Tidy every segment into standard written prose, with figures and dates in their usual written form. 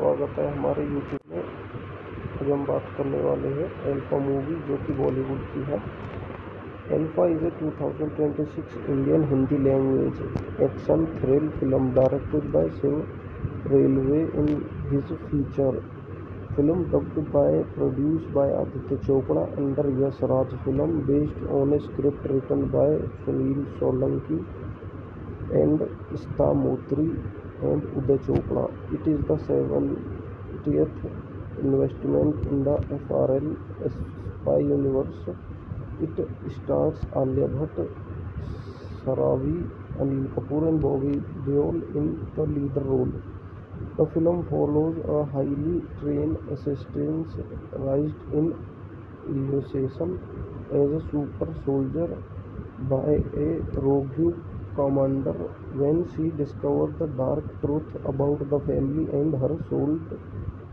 स्वागत है हमारे यूट्यूब में। आज हम बात करने वाले हैं अल्फा मूवी, जो कि बॉलीवुड की है। Alpha is a 2026 Indian Hindi language action thrill film directed by Shiv Rawail in his feature film dubbed by produced by Aditya Chopra under Yash Raj film based on a script written by Sunil Solanki and Ista Motri and Uday Chopra. It is the 70th investment in the FRL spy universe. It stars Alia Bhatt, Saravi, Anil Kapoor and Bobby Deol in the lead role. The film follows a highly trained assassin raised in initiation as a super soldier by a rogue commander. When she discovers the dark truth about the family and her souled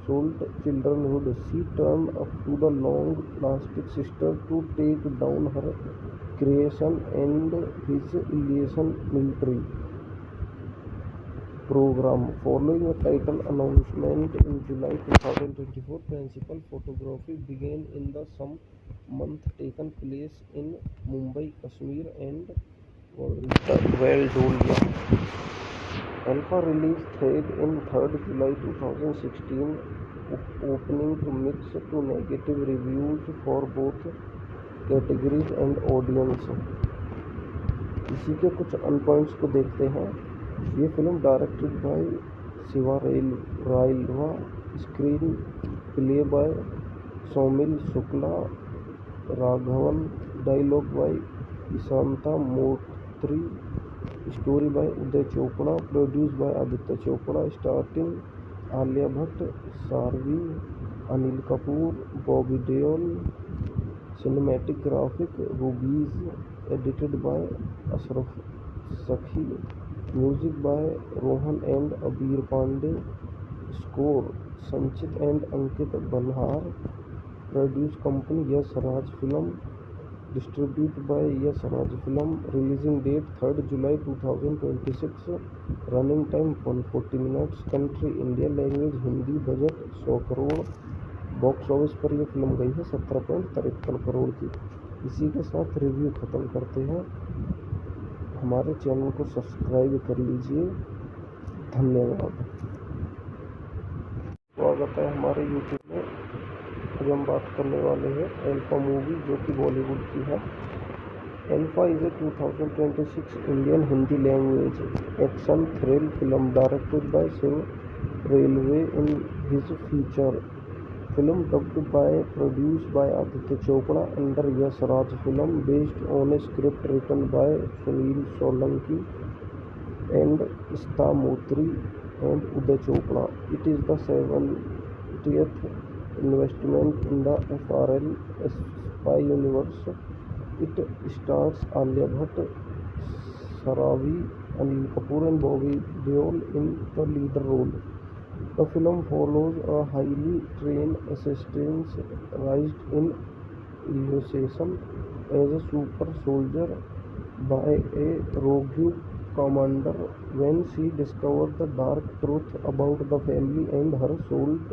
childhood, she turns up to the long-lasting sister to take down her creation and his alien military program. Following a title announcement in July 2024, principal photography began in the some month taken place in Mumbai, Kashmir and Valdolia. Alpha release date in 3rd July 2016, opening to mixed to negative reviews for both categories and audience. इसी के कुछ अनपॉइंट्स को देखते हैं। ये film directed by Shiva रायलवा, screen play by Saumil Shukla Raghavan, dialogue by Ishanta Moitra, story by Uday Chopra, produce by Aditya Chopra, starting Alia Bhatt, सारवी, Anil Kapoor, Bobby Deol, cinematic graphic रूबीज, edited by Ashraf Sakhi, music by Rohan and अबीर Pandey, score Sanchit and Ankit बल्हार, produce company Yash Raj film, distribute by Yash Raj film, releasing date 3rd July 2026, running time 140 minutes, country India, language Hindi, budget 100 crore, box office पर यह film गई है 17.53 करोड़ की। इसी के साथ review ख़त्म करते हैं। हमारे चैनल को सब्सक्राइब कर लीजिए। धन्यवाद। स्वागत है हमारे यूट्यूब में। आज हम बात करने वाले हैं अल्फा मूवी, जो कि बॉलीवुड की है। Alpha is a 2026 Indian Hindi language action thrill film directed by Shiv Rawail in his feature film dubbed by produced by Aditya Chopra under Yash Raj film based on a script written by Sunil Solanki and Ista Motri and Uday Chopra. It is the 70th investment in the FRL spy universe. It stars Alia Bhatt, Saravi, Anil Kapoor and Bobby Deol in the lead role. The film follows a highly trained assassin raised in initiation as a super soldier by a rogue commander. When she discovers the dark truth about the family and her souled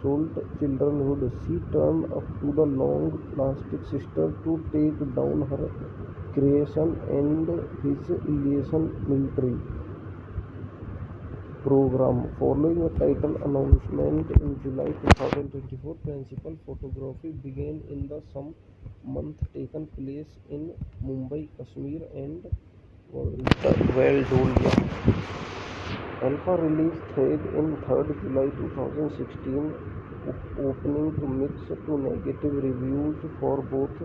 childhood, she turns up to the long-lasting sister to take down her creation and his alien military program. Following a title announcement in July 2024, principal photography began in the some month taken place in Mumbai, Kashmir and Valdolia. Alpha release date in 3rd July 2016, opening to mixed to negative reviews for both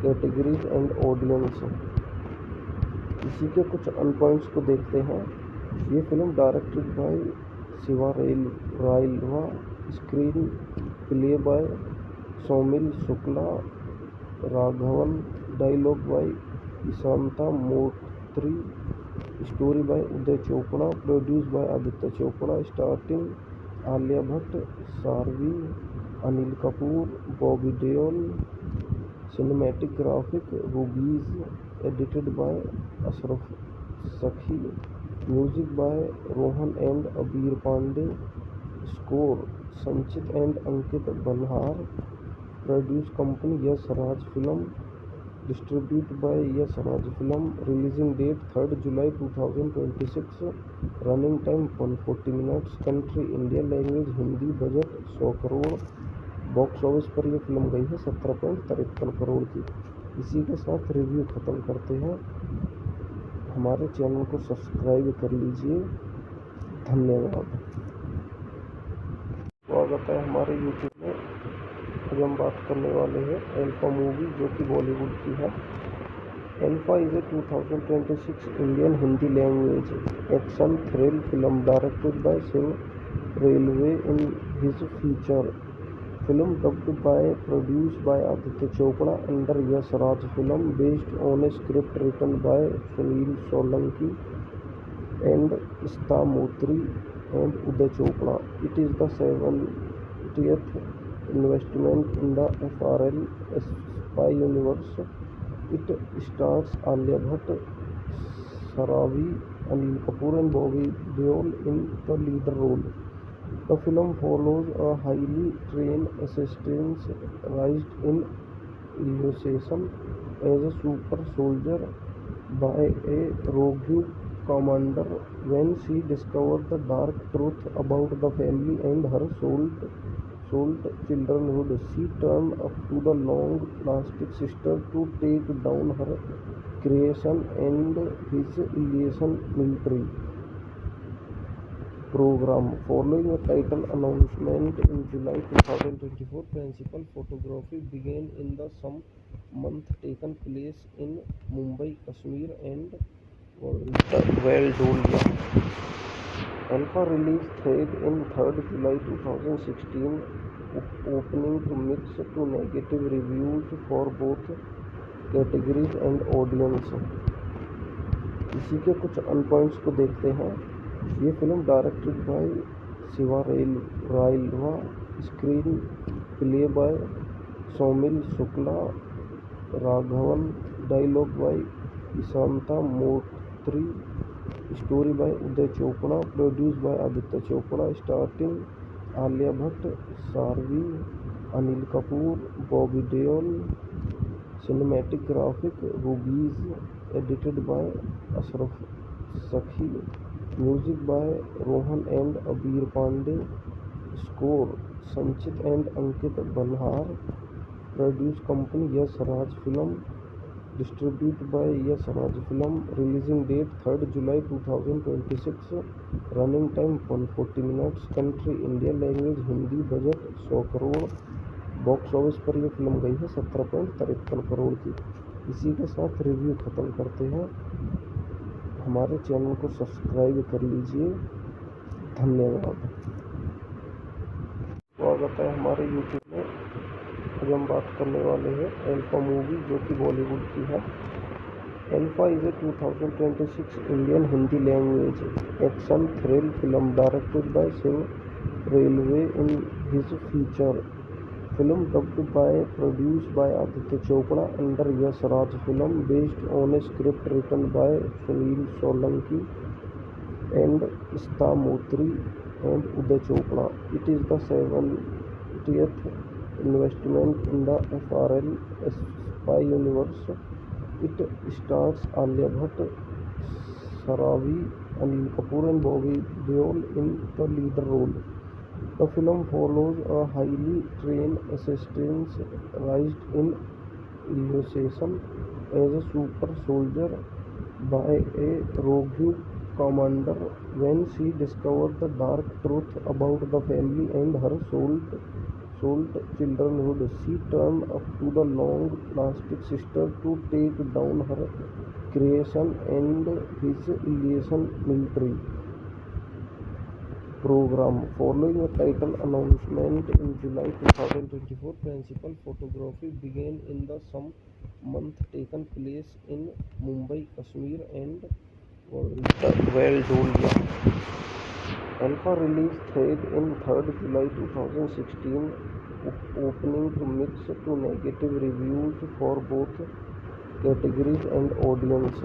categories and audience. इसी के कुछ अनपॉइंट्स को देखते हैं। ये film directed by Shiva रायलवा, screen play by Saumil Shukla Raghavan, dialogue by Ishanta Moitra, story by Uday Chopra, produce by Aditya Chopra, starting Alia Bhatt, सारवी, Anil Kapoor, Bobby Deol, cinematic graphic रूबीज, edited by Ashraf Sakhi, music by Rohan and अबीर Pande, Score Sanchit and Ankit Banhar. Produce company Yash Raj Film. Distributed by Yash Raj Film. Releasing date 3rd July 2026. Running time 140 minutes. Country India. Language Hindi. Budget 100 crore. Box office पर यह film गई है 17.53 करोड़ की। इसी के साथ review ख़त्म करते हैं। हमारे चैनल को सब्सक्राइब कर लीजिए। धन्यवाद। स्वागत है हमारे यूट्यूब में। आज हम बात करने वाले हैं अल्फा मूवी, जो कि बॉलीवुड की है। Alpha is a 2026 Indian Hindi language action thrill film directed by Shiv Rawail in his feature film dubbed by produced by Aditya Chopra under Yash Raj Film, based on a script written by Sunil Solanki and Ista Motri and Uday Chopra. It is the 70th investment in the FRL Spy Universe. It stars Alia Bhatt, Saravi, Anil Kapoor and Bobby Deol in the lead role. The film follows a highly trained assassin raised in initiation as a super soldier by a rogue commander. When she discovers the dark truth about the family and her souled childhood, she turns up to the long-lasting sister to take down her creation and his alien military program. Following a title announcement in July 2024, principal photography began in the some month taken place in Mumbai, Kashmir and Valdolia. Alpha release date in 3rd July 2016, opening to mixed to negative reviews for both categories and audience. इसी के कुछ अनपॉइंट्स को देखते हैं। ये film directed by Shiva रायलवा, screen play by Saumil Shukla Raghavan, dialogue by Ishanta Moitra, story by Uday Chopra, produce by Aditya Chopra, starting Alia Bhatt, सारवी, Anil Kapoor, Bobby Deol, cinematic graphic रूबीज, edited by Ashraf Sakhi, music by Rohan and अबीर Pandey, score Sanchit and Ankit बल्हार, produce company Yash Raj film, distribute by Yash Raj film, releasing date 3rd July 2026, running time 140 minutes, country India, language Hindi, budget 100 crore, box office पर यह film गई है 17.53 करोड़ की। इसी के साथ review ख़त्म करते हैं। हमारे चैनल को सब्सक्राइब कर लीजिए। धन्यवाद। स्वागत है हमारे यूट्यूब में। आज हम बात करने वाले हैं अल्फा मूवी, जो कि बॉलीवुड की है। Alpha is a 2026 Indian Hindi language action thrill film directed by Shiv Rawail in his feature film dubbed by produced by Aditya Chopra under Yash Raj Film, based on a script written by Sunil Solanki and Ista Motri and Uday Chopra. It is the 70th investment in the FRL Spy Universe. It stars Alia Bhatt, Saravi, Anil Kapoor and Bobby Deol in the lead role. The film follows a highly trained assassin raised in initiation as a super soldier by a rogue commander. When she discovers the dark truth about the family and her souled childhood, she turns up to the long-lasting sister to take down her creation and his alien military program. Following a title announcement in July 2024, principal photography began in the some month taken place in Mumbai, Kashmir and Valdolia. Alpha release date in 3rd July 2016, opening to mixed to negative reviews for both categories and audience.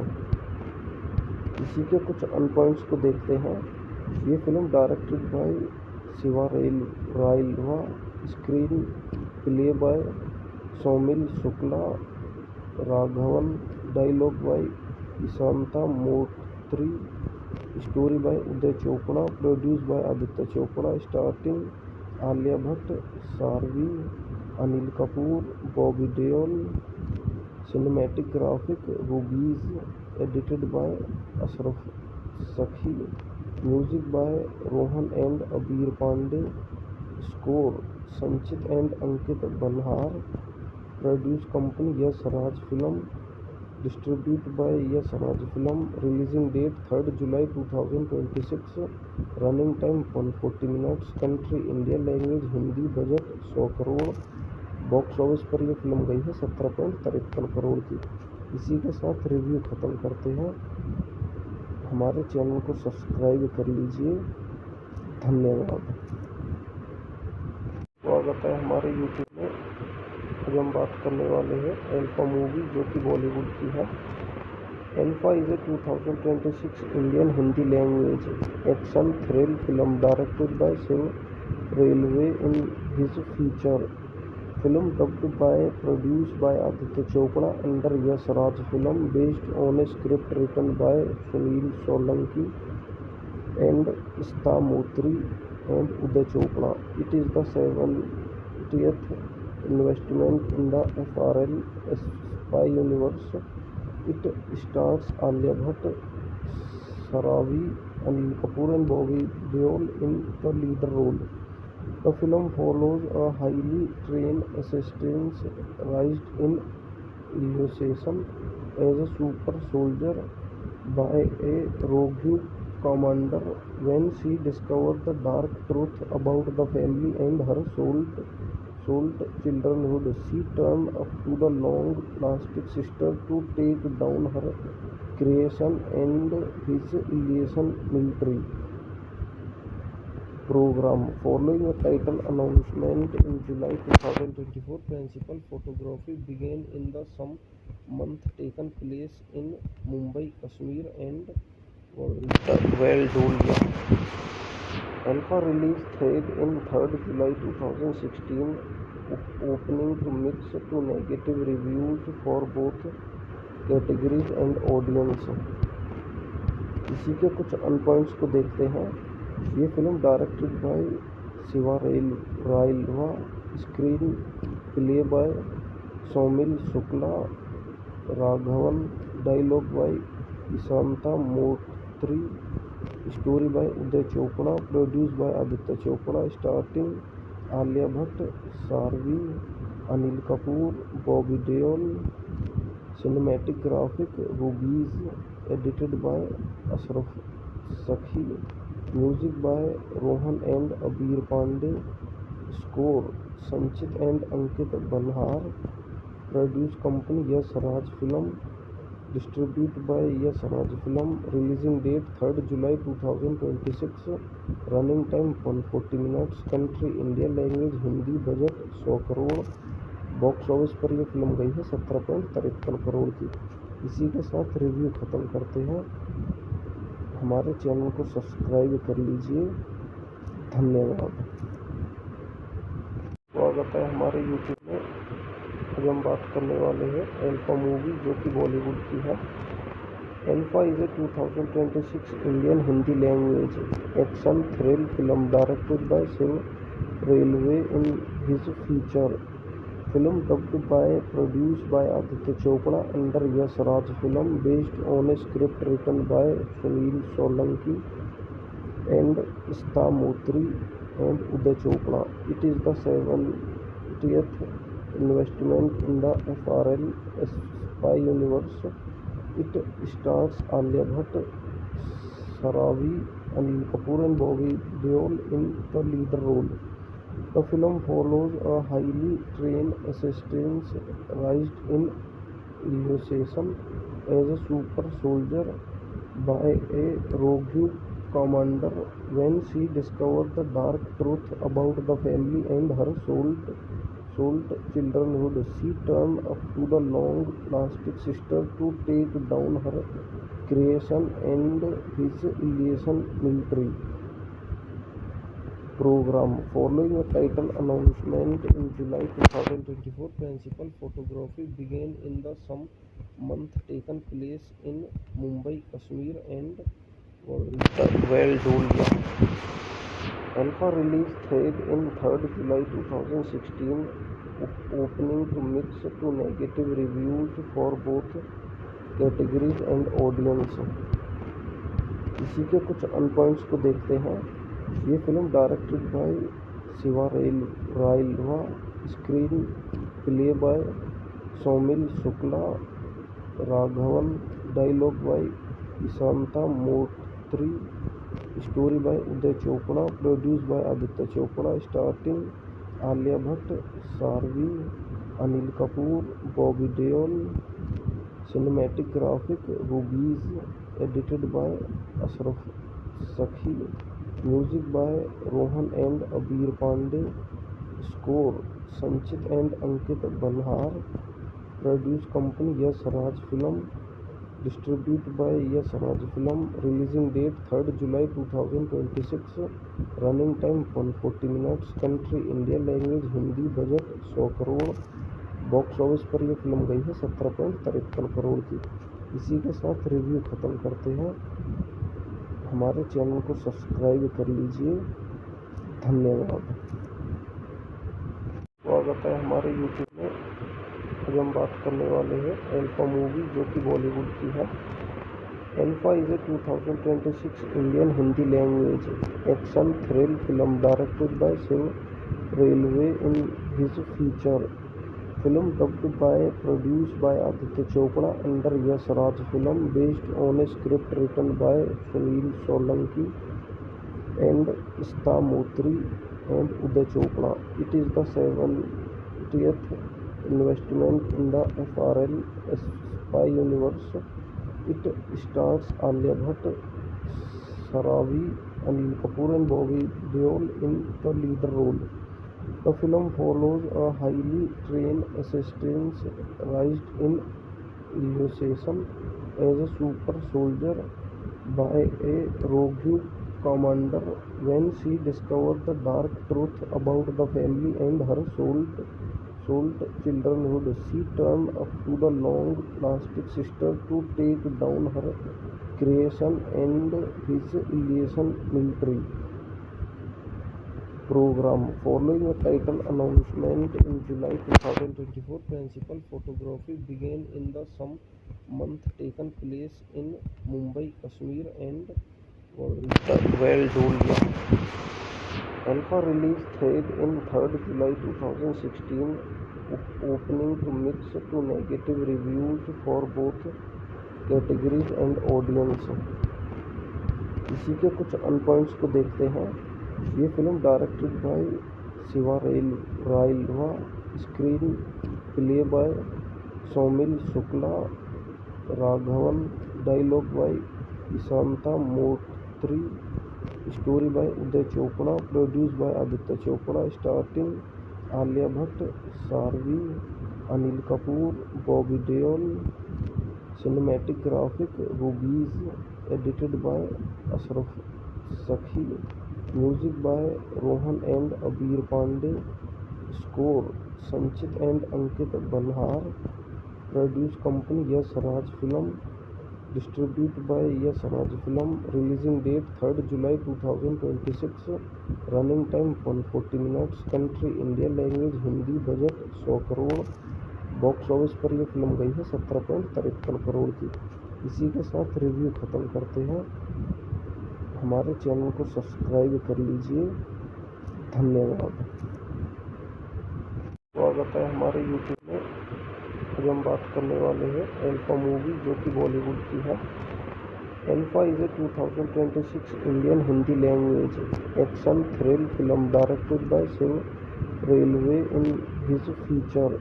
इसी के कुछ अनपॉइंट्स को देखते हैं। ये film directed bye Shiva Railwa, screen play by Somil Shukla Raghavan, dialogue by Ishanta Motri, story by Uday Chopra, produced by Aditya Chopra, starting Alia Bhatt, Sarvi, Anil Kapoor, Bobby Deol, cinematic graphic Rubies, edited by Ashraf Sakhi, music by Rohan and Abir Pandey, score Sanchit and Ankit Banhar, produce company Yash Raj Film, distributed by Yash Raj Film, releasing date 3rd July 2026, running time 140 minutes, country India, language Hindi, budget 100 crore, box office पर यह film गई है 17.53 करोड़ की। इसी के साथ review ख़त्म करते हैं। हमारे चैनल को सब्सक्राइब कर लीजिए। धन्यवाद। स्वागत है हमारे यूट्यूब में। आज हम बात करने वाले हैं अल्फा मूवी, जो कि बॉलीवुड की है। Alpha is a 2026 Indian Hindi language action thrill film directed by Shiv Rawail in his feature film dubbed by produced by Aditya Chopra under Yash Raj Film, based on a script written by Sunil Solanki and Ishta Motri and Uday Chopra. It is the 70th investment in the FRL spy universe. It stars Alia Bhatt, Saravi, Anil Kapoor and Bobby Deol in the lead role. The film follows a highly trained assassin raised in initiation as a super soldier by a rogue commander. When she discovers the dark truth about the family and her souled childhood, she turns up to the long-lasting sister to take down her creation and his illusion military program. Following a title announcement in July 2024, principal photography began in the some month taken place in Mumbai, Kashmir and Valdolia. Alpha release date in 3rd July 2016, opening to mixed to negative reviews for both categories and audience. इसी के कुछ अनपॉइंट्स को देखते हैं। ये film directed by Shiva रायलवा, screen play by Somil Shukla Raghavan, dialogue by Ishanta Moitra, story by Uday Chopra, produce by Aditya Chopra, starting Alia Bhatt, सारवी, Anil Kapoor, Bobby Deol, cinematic graphic रूबीज, edited by Ashraf Sakhi, music by Rohan and अबीर Pandey, score Sanchit and Ankit Banhar, produce company Yash Raj film, distribute by Yash Raj film, releasing date 3rd July 2026, running time 140 minutes, country India, language Hindi, budget 100 crore, box office पर यह film गई है 17.53 करोड़ की। इसी के साथ review ख़त्म करते हैं। हमारे चैनल को सब्सक्राइब कर लीजिए। धन्यवाद। स्वागत है हमारे यूट्यूब में। आज हम बात करने वाले हैं अल्फा मूवी, जो कि बॉलीवुड की है। Alpha is a 2026 Indian Hindi language action thrill film directed by Shiv Rawail in his feature film dubbed by produced by Aditya Chopra under Yash Raj Film, based on a script written by Sunil Solanki and Ishta Motri and Uday Chopra. It is the 70th investment in the FRL spy universe. It stars Alia Bhatt, Saravi, Anil Kapoor and Bobby Deol in the lead role. The film follows a highly trained assassin raised in initiation as a super soldier by a rogue commander. When she discovers the dark truth about the family and her souled childhood, she turns up to the long-lasting sister to take down her creation and his illusion military program. Following a title announcement in July 2024, principal photography began in the some month taken place in Mumbai, Kashmir and Valdolia. Alpha release thread in 3rd July 2016, opening to mixed to negative reviews for both categories and audience. इसी के कुछ अन points को देखते हैं। ये film directed by Shiva रायलवा, screen play by Saumil Shukla Raghavan, dialogue by Ishanta Moitra, story by Uday Chopra, produce by Aditya Chopra, starting Alia Bhatt, Sharvi, Anil Kapoor, Bobby Deol, cinematic graphic रूबीज, edited by Ashraf Sakhi, music by Rohan and अबीर Pandey, score Sanchit and Ankit बल्हार, produce company Yash Raj film, distribute by Yash Raj film, releasing date 3rd July 2026, running time 140 minutes, country India, language Hindi, budget 100 crore, box office पर यह film गई है 17.53 करोड़ की। इसी के साथ review ख़त्म करते हैं। हमारे चैनल को सब्सक्राइब कर लीजिए। धन्यवाद। स्वागत है हमारे यूट्यूब में। आज हम बात करने वाले हैं अल्फा मूवी, जो कि बॉलीवुड की है। Alpha is a 2026 Indian Hindi language action thrill film directed by Shiv Rawail in his feature film dubbed by produced by Aditya Chopra under Yash Raj film, based on a script written by Sunil Solanki and Ista Motri and Uday Chopra. It is the 70th investment in the FRL spy universe. It stars Alia Bhatt, Sharavi, Anil Kapoor and Bobby Deol in the lead role. The film follows a highly trained assassin raised in initiation as a super soldier by a rogue commander. When she discovers the dark truth about the family and her souled childhood, she turns up to the long plastic sister to take down her creation and his illusion military program. Following a title announcement in July 2024, principal photography began in the some month taken place in Mumbai, Kashmir and Valdolia. Alpha release thread in 3rd July 2016, opening to mixed to negative reviews for both categories and audience. इसी के कुछ अन points को देखते हैं। ये film directed by Shiva रायलवा, screen play by Saumil Shukla Raghavan, dialogue by Ishanta Moitra, story by Uday Chopra, produce by Aditya Chopra, starting Alia Bhatt, Sharvi, Anil Kapoor, Bobby Deol, cinematic graphic रूबीज, edited by Ashraf Sakhi, music by Rohan and अबीर Pandey, score Sanchit and Ankit बल्हार, produce company Yash Raj film, distribute by Yash Raj film, releasing date 3rd July 2026, running time 140 minutes, country India, language Hindi, budget 100 crore, box office पर यह film गई है 17.53 करोड़ की। इसी के साथ review ख़त्म करते हैं। हमारे चैनल को सब्सक्राइब कर लीजिए। धन्यवाद। स्वागत है हमारे यूट्यूब में। आज हम बात करने वाले हैं अल्फा मूवी, जो कि बॉलीवुड की है। Alpha is a 2026 Indian Hindi language action thrill film directed by Shiv Rawail in his feature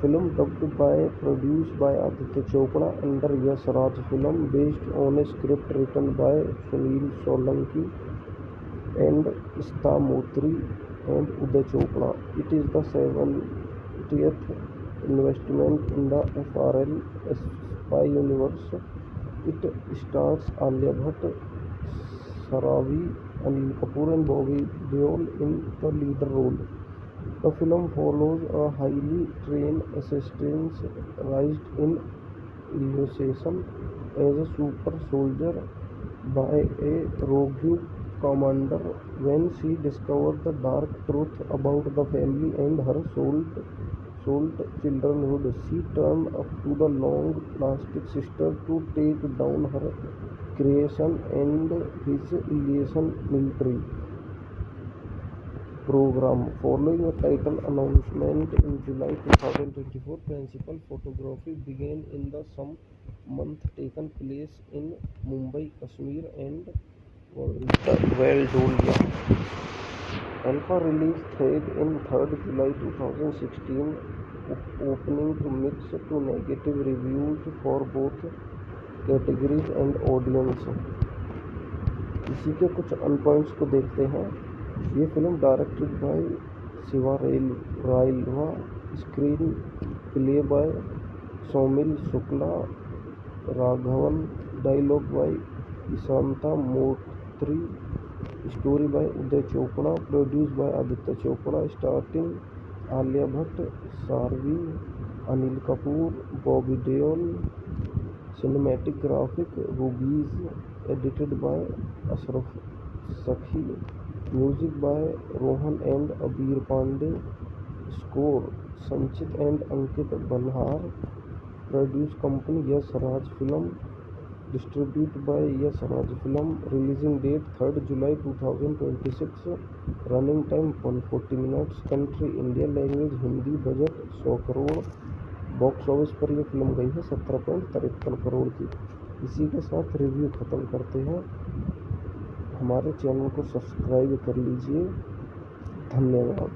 film dubbed by produced by Aditya Chopra under Yash Raj film, based on a script written by Sunil Solanki and Ista Motri and Uday Chopra. It is the 70th investment in the FRL spy universe. It stars Alia Bhatt, Sharavi, Anil Kapoor and Bobby Deol in the lead role. The film follows a highly trained assassin raised in Elysium as a super soldier by a rogue commander. When she discovers the dark truth about the family and her souled childhood, she turns up to the long-lasting sister to take down her creation and his Elysian military program. Following a title announcement in July 2024, principal photography began in the some month taken place in Mumbai, Kashmir and Valdolia. Alpha release date in 3rd July 2016, opening to mixed to negative reviews for both categories and audience. इसी के कुछ अनपॉइंट्स को देखते हैं। ये film directed by Shiva रायलवा, screen play by Saumil Shukla Raghavan, dialogue by Ishanta Moitra, story by Uday Chopra, produce by Aditya Chopra, starting Alia Bhatt, Sharvi, Anil Kapoor, Bobby Deol, cinematic graphic रूबीज, edited by Ashraf Sakhi, music by Rohan and अबीर Pandey, score Sanchit and Ankit बल्हार, produce company Yash Raj film, distribute by Yash Raj film, releasing date 3rd July 2026, running time 140 minutes, country India, language Hindi, budget 100 crore, box office पर यह film गई है 17.53 करोड़ की। इसी के साथ review ख़त्म करते हैं। हमारे चैनल को सब्सक्राइब कर लीजिए। धन्यवाद।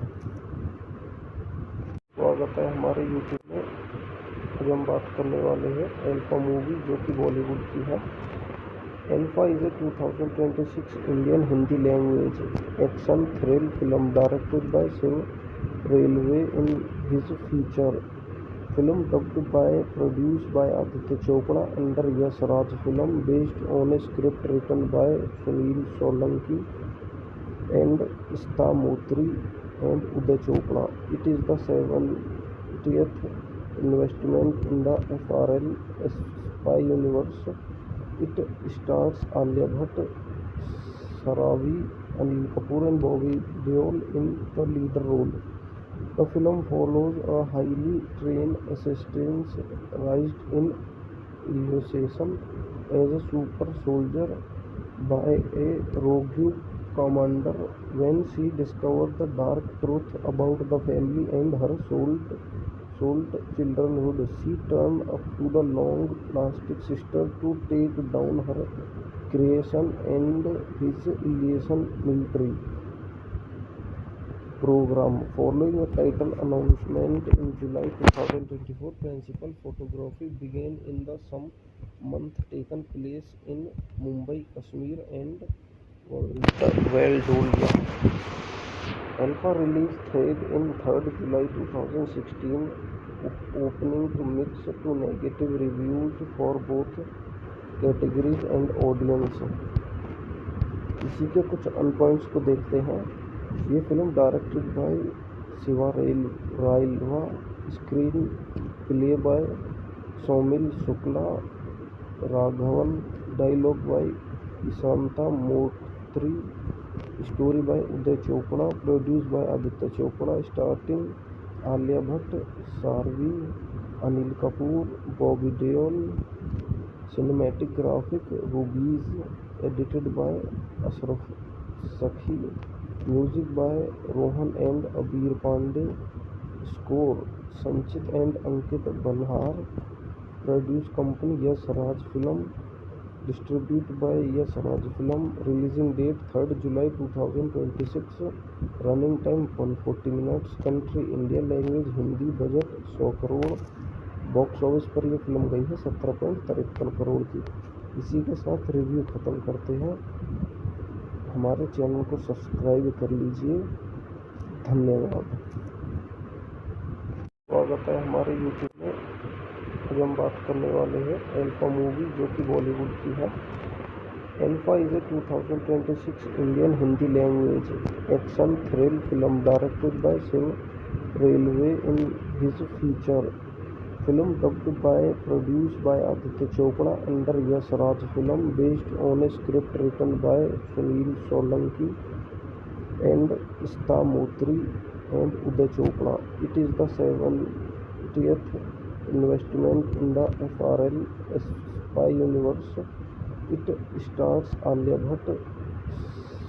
स्वागत है हमारे यूट्यूब में। आज हम बात करने वाले हैं अल्फा मूवी, जो कि बॉलीवुड की है। Alpha is a 2026 Indian Hindi language action thrill film directed by Shiv Rawail in his feature film dubbed by produced by Aditya Chopra under Yash Raj film, based on a script written by Sunil Solanki and Ista Motri and Uday Chopra. It is the 70th investment in the FRL spy universe. It stars Alia Bhatt, Saravi, Anil Kapoor and Bobby Deol in the lead role. The film follows a highly trained assassin raised in Elysium as a super soldier by a rogue commander. When she discovers the dark truth about the family and her souled childhood, she turns up to the long-lasting sister to take down her creation and his Elysian military program. Following a title announcement in July 2024, principal photography began in the some month taken place in Mumbai, Kashmir and Valdolia. Alpha release date in 3rd July 2016, opening to mixed to negative reviews for both categories and audience. इसी के कुछ अनपॉइंट्स को देखते हैं। ये film directed by Shiva रायलवा, screen play by Saumil Shukla Raghavan, dialogue by Ishanta Moitra, story by Uday Chopra, produce by Aditya Chopra, starting Alia Bhatt, Sharvi, Anil Kapoor, Bobby Deol, cinematic graphic रूबीज, edited by Ashraf Sakhi, music by Rohan and अबीर Pandey, score Sanchit and Ankit बल्हार, produce company Yash Raj film, distribute by Yash Raj film, releasing date 3rd July 2026, running time 140 minutes, country India, language Hindi, budget 100 crore, box office पर यह film गई है 17.53 करोड़ की। इसी के साथ review ख़त्म करते हैं। हमारे चैनल को सब्सक्राइब कर लीजिए। धन्यवाद। स्वागत है हमारे यूट्यूब में। आज हम बात करने वाले हैं अल्फा मूवी, जो कि बॉलीवुड की है। Alpha is a 2026 Indian Hindi language action thrill film directed by Shiv Railway in his feature film dubbed by produced by Aditya Chopra under Yash Raj film based on a script written by Sunil Solanki and Ista Motri and Uday Chopra. It is the 70th investment in the FRL spy universe. It stars Alia Bhatt,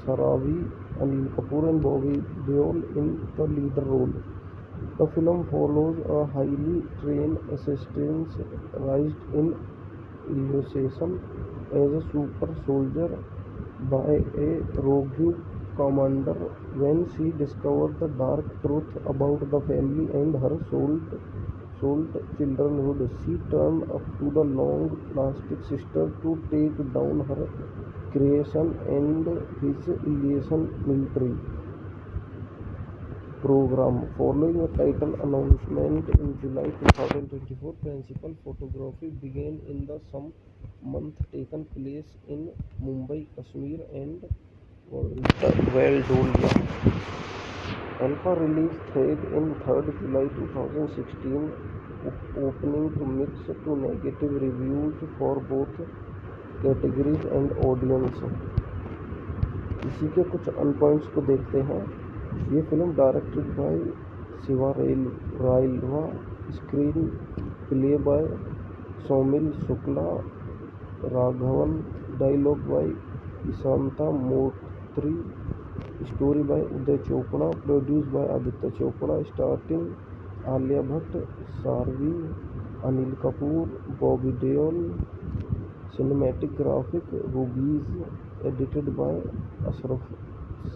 Saravi, Anil Kapoor and Bobby Deol in the lead role. The film follows a highly trained assassin raised in initiation as a super soldier by a rogue commander. When she discovers the dark truth about the family and her souled childrenhood, she turns up to the long plastic sister to take down her creation and his illusion military program. Following a title announcement in July 2024, principal photography began in the some month taken place in Mumbai, Kashmir and Valdolia. Alpha release date in 3rd July 2016, opening to mixed to negative reviews for both categories and audience. इसी के कुछ अन points को देखते हैं। ये film directed by Shiva रायलवा, screen play by Saumil Shukla Raghavan, dialogue by Ishanta Moitra, story by Uday Chopra, produce by Aditya Chopra, starting Alia Bhatt, Sharvi, Anil Kapoor, Bobby Deol, cinematic graphic रूबीज, edited by Ashraf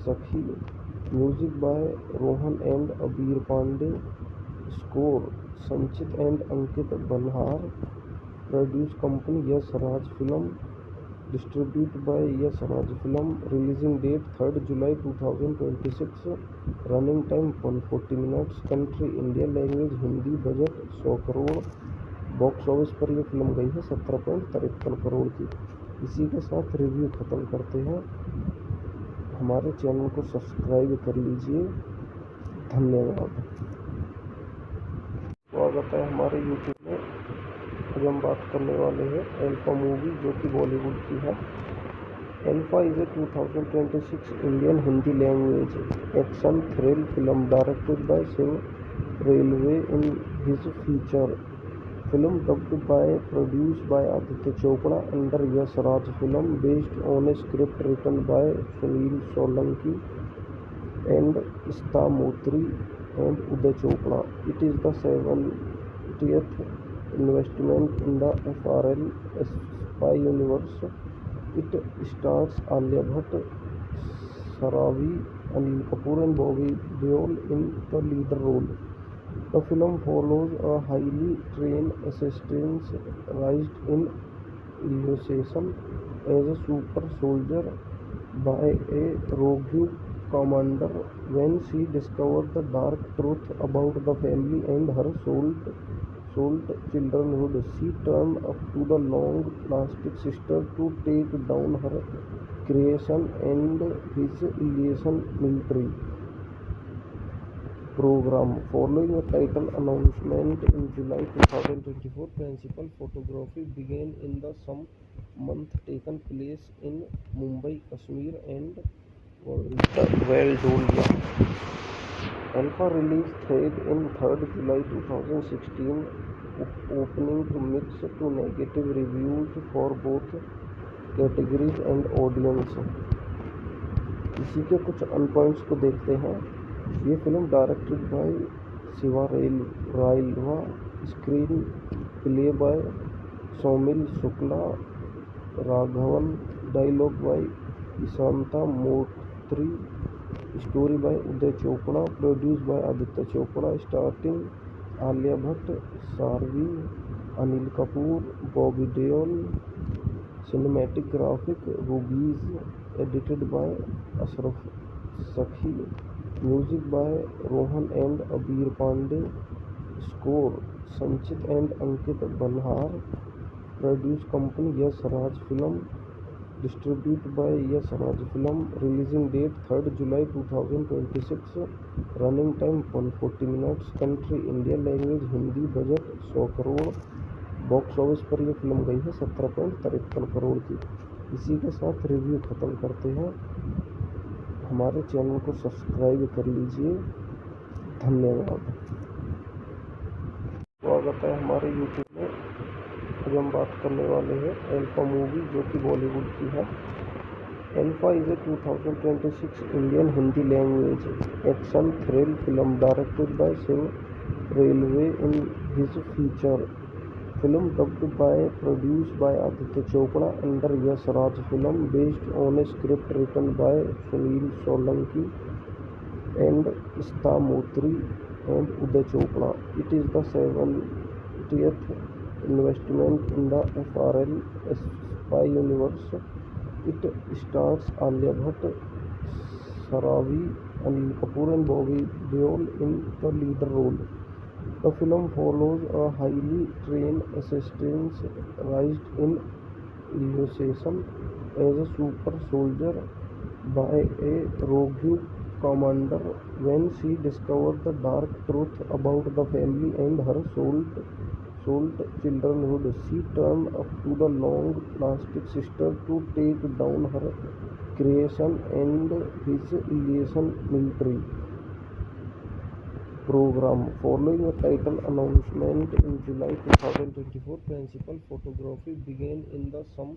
Sakhi, music by Rohan and अबीर Pandey, score Sanchit and Ankit बल्हार, produce company Yash Raj film, distribute by Yash Raj film, releasing date 3rd July 2026, running time 140 minutes, country India, language Hindi, budget 100 crore, box office पर यह film गई है 17.53 करोड़ की। इसी के साथ review ख़त्म करते हैं। हमारे चैनल को सब्सक्राइब कर लीजिए। धन्यवाद। स्वागत है हमारे यूट्यूब में। आज हम बात करने वाले हैं एल्फा मूवी, जो कि बॉलीवुड की है। Alpha is a 2026 Indian Hindi language action thrill film directed by Shiv Rawail in his feature film dubbed by produced by Aditya Chopra under Yash Raj film based on a script written by Sunil Solanki and Ista Motri and Uday Chopra. It is the 70th investment in the FRL spy universe. It stars Alia Bhatt, Saravi, Anil Kapoor and Bobby Deol in the lead role. The film follows a highly trained assassin raised in initiation as a super soldier by a rogue commander. When she discovers the dark truth about the family and her souled childrenhood, she turns up to the long plastic sister to take down her creation and his illusion military program. Following a title announcement in July 2024, principal photography began in the some month taken place in Mumbai, Kashmir and Valdolia. Alpha release date in 3rd July 2016, opening to mixed to negative reviews for both categories and audience. इसी के कुछ अन points को देखते हैं। ये film directed by Shiva रायलवा, screen play by Saumil Shukla Raghavan, dialogue by Ishanta Moitra, story by Uday Chopra, produce by Aditya Chopra, starting Alia Bhatt, Sharvi, Anil Kapoor, Bobby Deol, cinematic graphic रूबीज, edited by Ashraf Sakhi, music by Rohan and अबीर Pandey, score Sanchit and Ankit बल्हार, produce company Yash Raj film, distributed by Yes Raj Film, releasing date 3rd July 2026, running time 140 minutes, country India, language Hindi, budget 100 crore. Box office पर यह film गई है 17.53 करोड़ की। इसी के साथ review ख़त्म करते हैं। हमारे चैनल को सब्सक्राइब कर लीजिए। धन्यवाद। स्वागत है हमारे यूट्यूब में। आज हम बात करने वाले हैं एल्फा मूवी, जो कि बॉलीवुड की है। Alpha is a 2026 Indian Hindi language action thrill film directed by Shiv Rawail in his feature film dubbed by produced by Aditya Chopra under Yash Raj Film, based on a script written by Sunil Solanki and Ista Motri and Uday Chopra. It is the 70th investment in the FRL spy universe. It stars Alia Bhatt, Saravi, Anil Kapoor and Bobby Deol in the lead role. The film follows a highly trained assassin raised in initiation as a super soldier by a rogue commander. When she discovers the dark truth about the family and her souled childhood, she turns up to the long plastic sister to take down her creation and his alien military program. Following a title announcement in July 2024, principal photography began in the some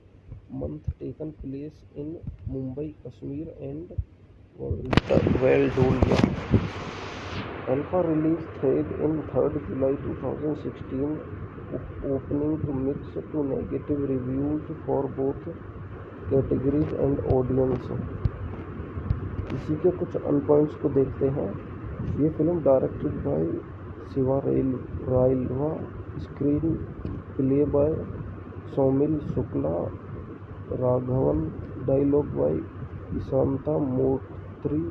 month taken place in Mumbai, Kashmir and Valdolia. Alpha release date in 3rd July 2016, opening to mixed to negative reviews for both categories and audience. इसी के कुछ अनपॉइंट्स को देखते हैं। ये film directed by Shiva रायलवा, screen play by Saumil Shukla Raghavan, dialogue by Ishanta Moitra,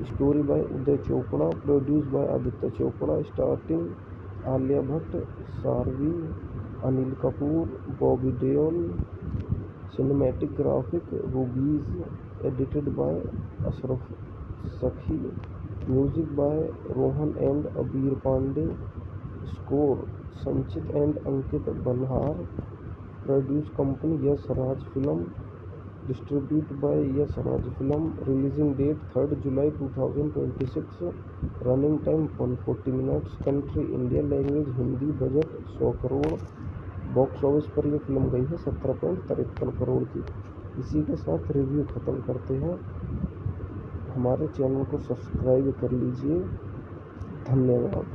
story by Uday Chopra, produce by Aditya Chopra, starting Alia Bhatt, Sharvi, Anil Kapoor, Bobby Deol, cinematic graphic रूबीज, edited by Ashraf Sakhi, music by Rohan and अबीर Pandey, score Sanchit and Ankit बल्हार, produce company Yash Raj film, distribute by Yash Raj film, releasing date 3rd July 2026, running time 140 minutes, country India, language Hindi, budget 100 crore. Box office पर यह film गई है 17.53 करोड़ की। इसी के साथ review ख़त्म करते हैं। हमारे चैनल को सब्सक्राइब कर लीजिए। धन्यवाद।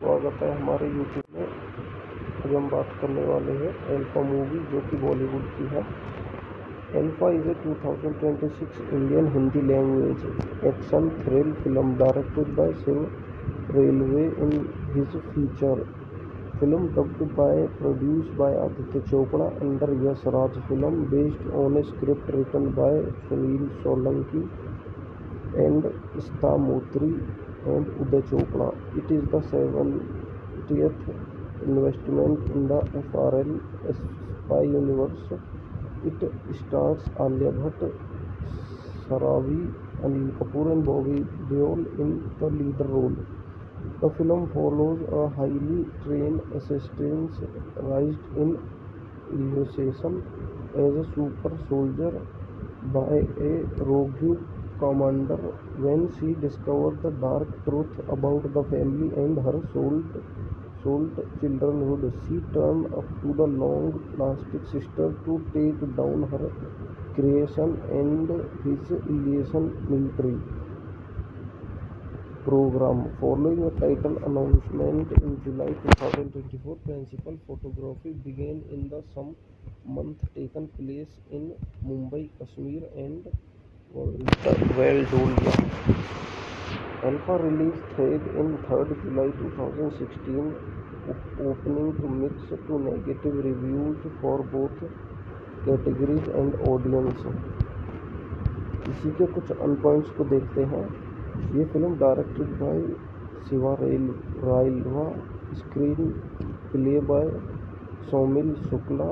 स्वागत है हमारे यूट्यूब में। आज हम बात करने वाले हैं एल्फा मूवी, जो कि बॉलीवुड की है। Alpha is a 2026 Indian Hindi language action thrill film directed by Shiv Rawail in his feature film dubbed by produced by Aditya Chopra under Yash Raj Film, based on a script written by Sunil Solanki and Ista Motri and Uday Chopra. It is the 70th investment in the FRL spy universe. It stars Alia Bhatt, Saravi, Anil Kapoor and Bobby Deol in the lead role. The film follows a highly trained assassin raised in initiation as a super soldier by a rogue commander. When she discovers the dark truth about the family and her souled childhood, she turns up to the long plastic sister to take down her creation and his alien military program. Following a title announcement in July 2024, principal photography began in the some month taken place in Mumbai, Kashmir and Valdolia. Alpha release date in 3rd July 2016, opening to mixed to negative reviews for both categories and audience. इसी के कुछ अनपॉइंट्स को देखते हैं। ये film directed by Shiva रायलवा, screen play by Saumil Shukla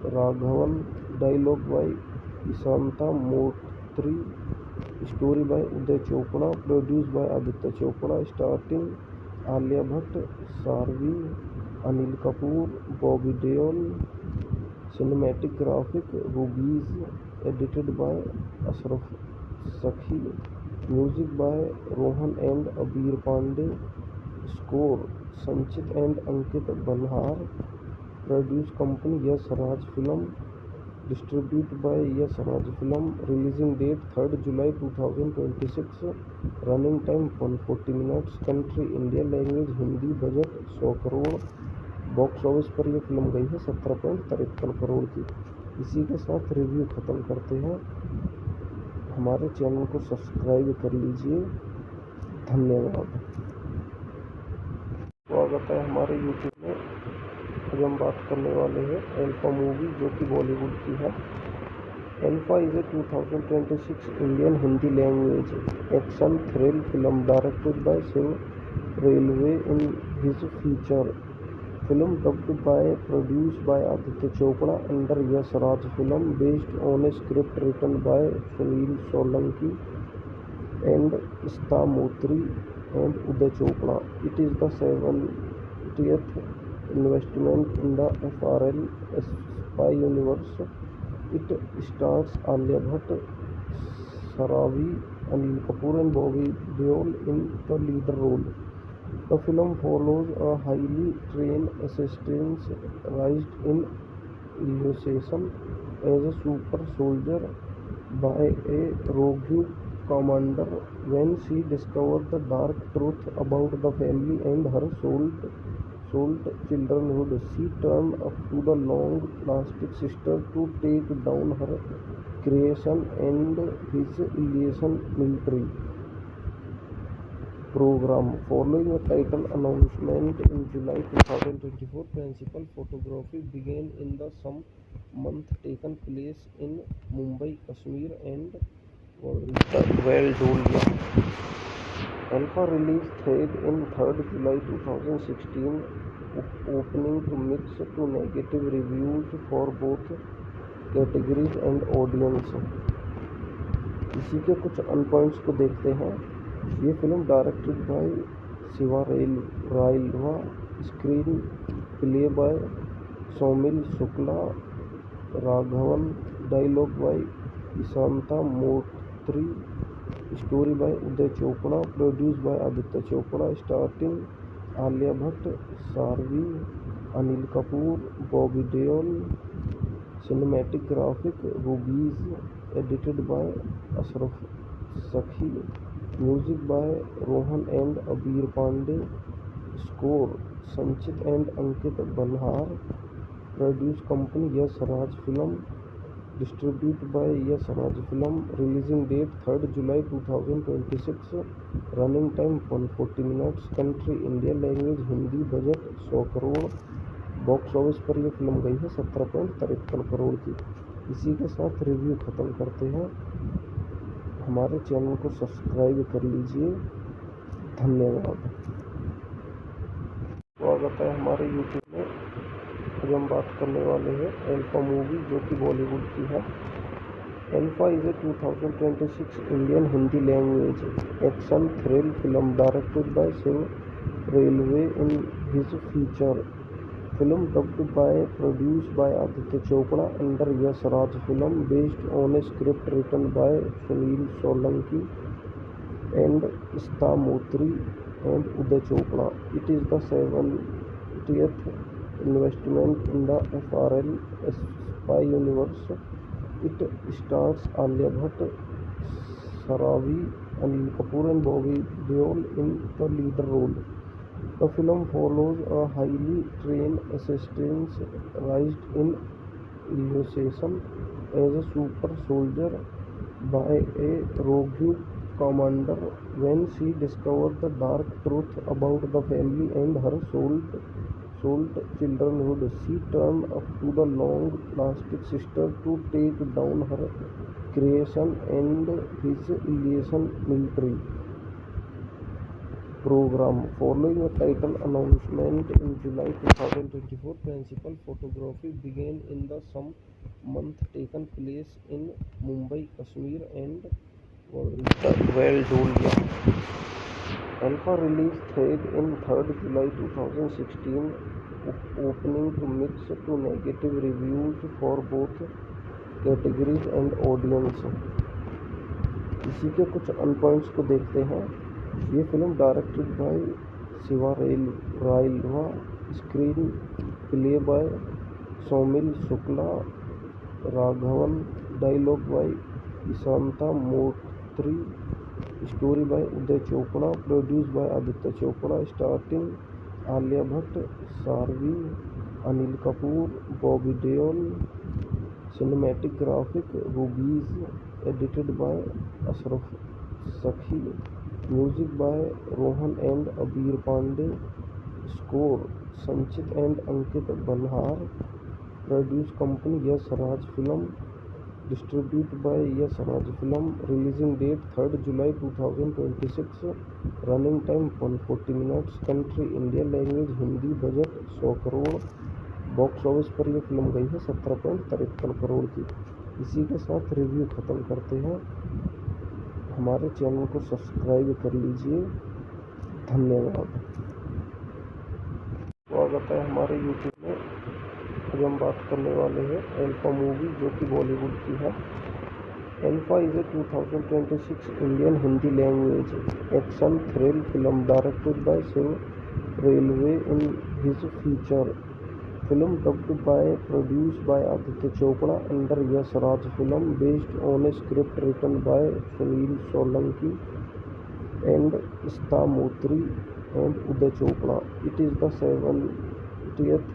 Raghavan, dialogue by Ishanta Motri, story by Uday Chopra, produced by Aditya Chopra, starring Alia Bhatt, Sarvi, Anil Kapoor, Bobby Deol, cinematic graphic, Rubies, edited by Ashraf Sakhi, music by Rohan and Abir Pandey, score Sanchit and Ankit Banhar, produce company Yes Raj Film, distributed by Yes Raj Film, releasing date 3rd July 2026, running time 140 minutes, country India, language Hindi, budget 100 crore, box office पर यह film गई है 17.53 करोड़ की। इसी के साथ review ख़त्म करते हैं। हमारे चैनल को सब्सक्राइब कर लीजिए। धन्यवाद। स्वागत है हमारे यूट्यूब में। आज हम बात करने वाले हैं अल्फा मूवी, जो कि बॉलीवुड की है। Alpha is a 2026 Indian Hindi language action thrill film directed by Shiv Rawail in his feature film dubbed by produced by Aditya Chopra under Yash Raj Film, based on a script written by Sunil Solanki and Ishta Motri and Uday Chopra. It is the 70th investment in the FRL spy universe. It stars Alia Bhatt, Saravi, Anil Kapoor and Bobby Deol in the lead role. The film follows a highly trained assassin raised in initiation as a super soldier by a rogue commander. When she discovers the dark truth about the family and her souled childhood, she turns up to the long-lasting sister to take down her creation and his alien military program. Following a title announcement in July 2024, principal photography began in the some month taken place in Mumbai, Kashmir and Valdolia. Alpha release date in 3rd July 2016, opening to mixed to negative reviews for both categories and audience. इसी के कुछ अनपॉइंट्स को देखते हैं। ये film directed by Shiva रायलवा, screen play by Saumil Shukla, Raghavan, dialogue by Ishanta Moitra, story by Uday Chopra, produce by Aditya Chopra, starting Alia Bhatt, सारवी, Anil Kapoor, Bobby Deol, cinematic graphic, रूबीज, edited by Ashraf Sakhi, music by Rohan and अबीर Pandey, score Sanchit and Ankit बल्हार, produce company Yash Raj film, distribute by Yash Raj film, releasing date 3rd July 2026, running time 140 minutes, country India, language Hindi, budget 100 crore, box office पर यह film गई है 17.53 करोड़ की। इसी के साथ review ख़त्म करते हैं। हमारे चैनल को सब्सक्राइब कर लीजिए। धन्यवाद। स्वागत है हमारे यूट्यूब में। आज हम बात करने वाले हैं अल्फा मूवी, जो कि बॉलीवुड की है। Alpha is a 2026 Indian Hindi language action thrill film directed by Shiv Rawail in his feature film dubbed by produced by Aditya Chopra under Yash Raj Film, based on a script written by Sunil Solanki and Ishta Motri and Uday Chopra. It is the 70th investment in the FRL spy universe. It stars Alia Bhatt, Saravi, Anil Kapoor and Bobby Deol in the lead role. The film follows a highly trained assassin raised in initiation as a super soldier by a rogue commander. When she discovers the dark truth about the family and her souled childhood, she turns up to the long-lasting sister to take down her creation and his alien military program. Following a title announcement in July 2024, principal photography began in the some month taken place in Mumbai, Kashmir and Valdolia. Alpha release thread in 3rd July 2016, opening to mixed to negative reviews for both categories and audience. इसी के कुछ अनपॉइंट्स को देखते हैं। ये film directed by Shiva रायलवा, screen play by Saumil Shukla Raghavan, dialogue by Ishanta Moitra, story by Uday Chopra, produce by Aditya Chopra, starting Alia Bhatt, Sharvi, Anil Kapoor, Bobby Deol, cinematic graphic रूबीज, edited by Ashraf Sakhi, music by Rohan and अबीर Pandey, score Sanchit and Ankit बल्हार, produce company Yash Raj film, distribute by Yash Raj film, releasing date 3rd July 2026, running time 140 minutes, country India, language Hindi, budget 100 crore, box office पर यह film गई है 17.53 करोड़ की। इसी के साथ review ख़त्म करते हैं। हमारे चैनल को सब्सक्राइब कर लीजिए। धन्यवाद। स्वागत है हमारे यूट्यूब में। आज हम बात करने वाले हैं अल्फा मूवी, जो कि बॉलीवुड की है। Alpha is a 2026 Indian Hindi language action thrill film directed by Shiv Rawail in his feature film dubbed by produced by Aditya Chopra under Yash Raj film, based on a script written by Sunil Solanki and Ista Motri and Uday Chopra. It is the 70th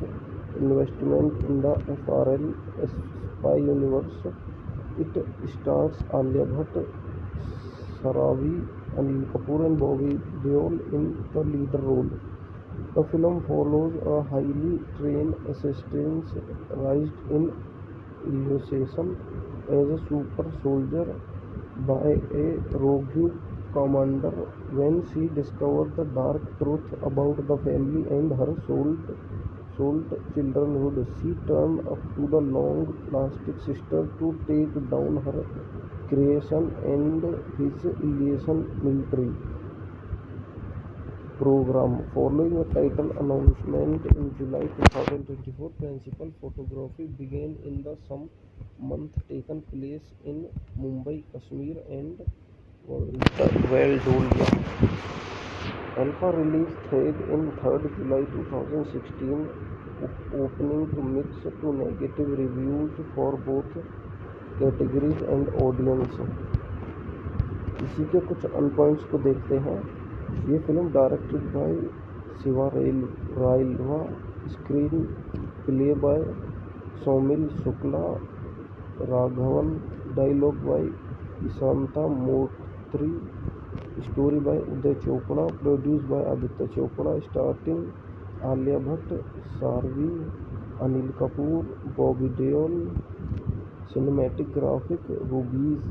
investment in the FRL spy universe. It stars Alia Bhatt, Saravi, Anil Kapoor and Bobby Deol in the lead role. The film follows a highly trained assassin raised in initiation as a super soldier by a rogue commander. When she discovers the dark truth about the family and her souled childhood, she turns up to the long plastic sister to take down her creation and his illusion military program. Following a title announcement in July 2024, principal photography began in the some month taken place in Mumbai, Kashmir and Valdolia. Alpha release thread in 3rd July 2016, opening to mixed to negative reviews for both categories and audience. इसी के कुछ अनपॉइंट्स को देखते हैं। ये film directed by Shiva रायलवा, screen play by Saumil Shukla Raghavan, dialogue by Ishanta Moitra, story by Uday Chopra, produce by Aditya Chopra, starting Alia Bhatt, Sharvi, Anil Kapoor, Bobby Deol, cinematic graphic रूबीज,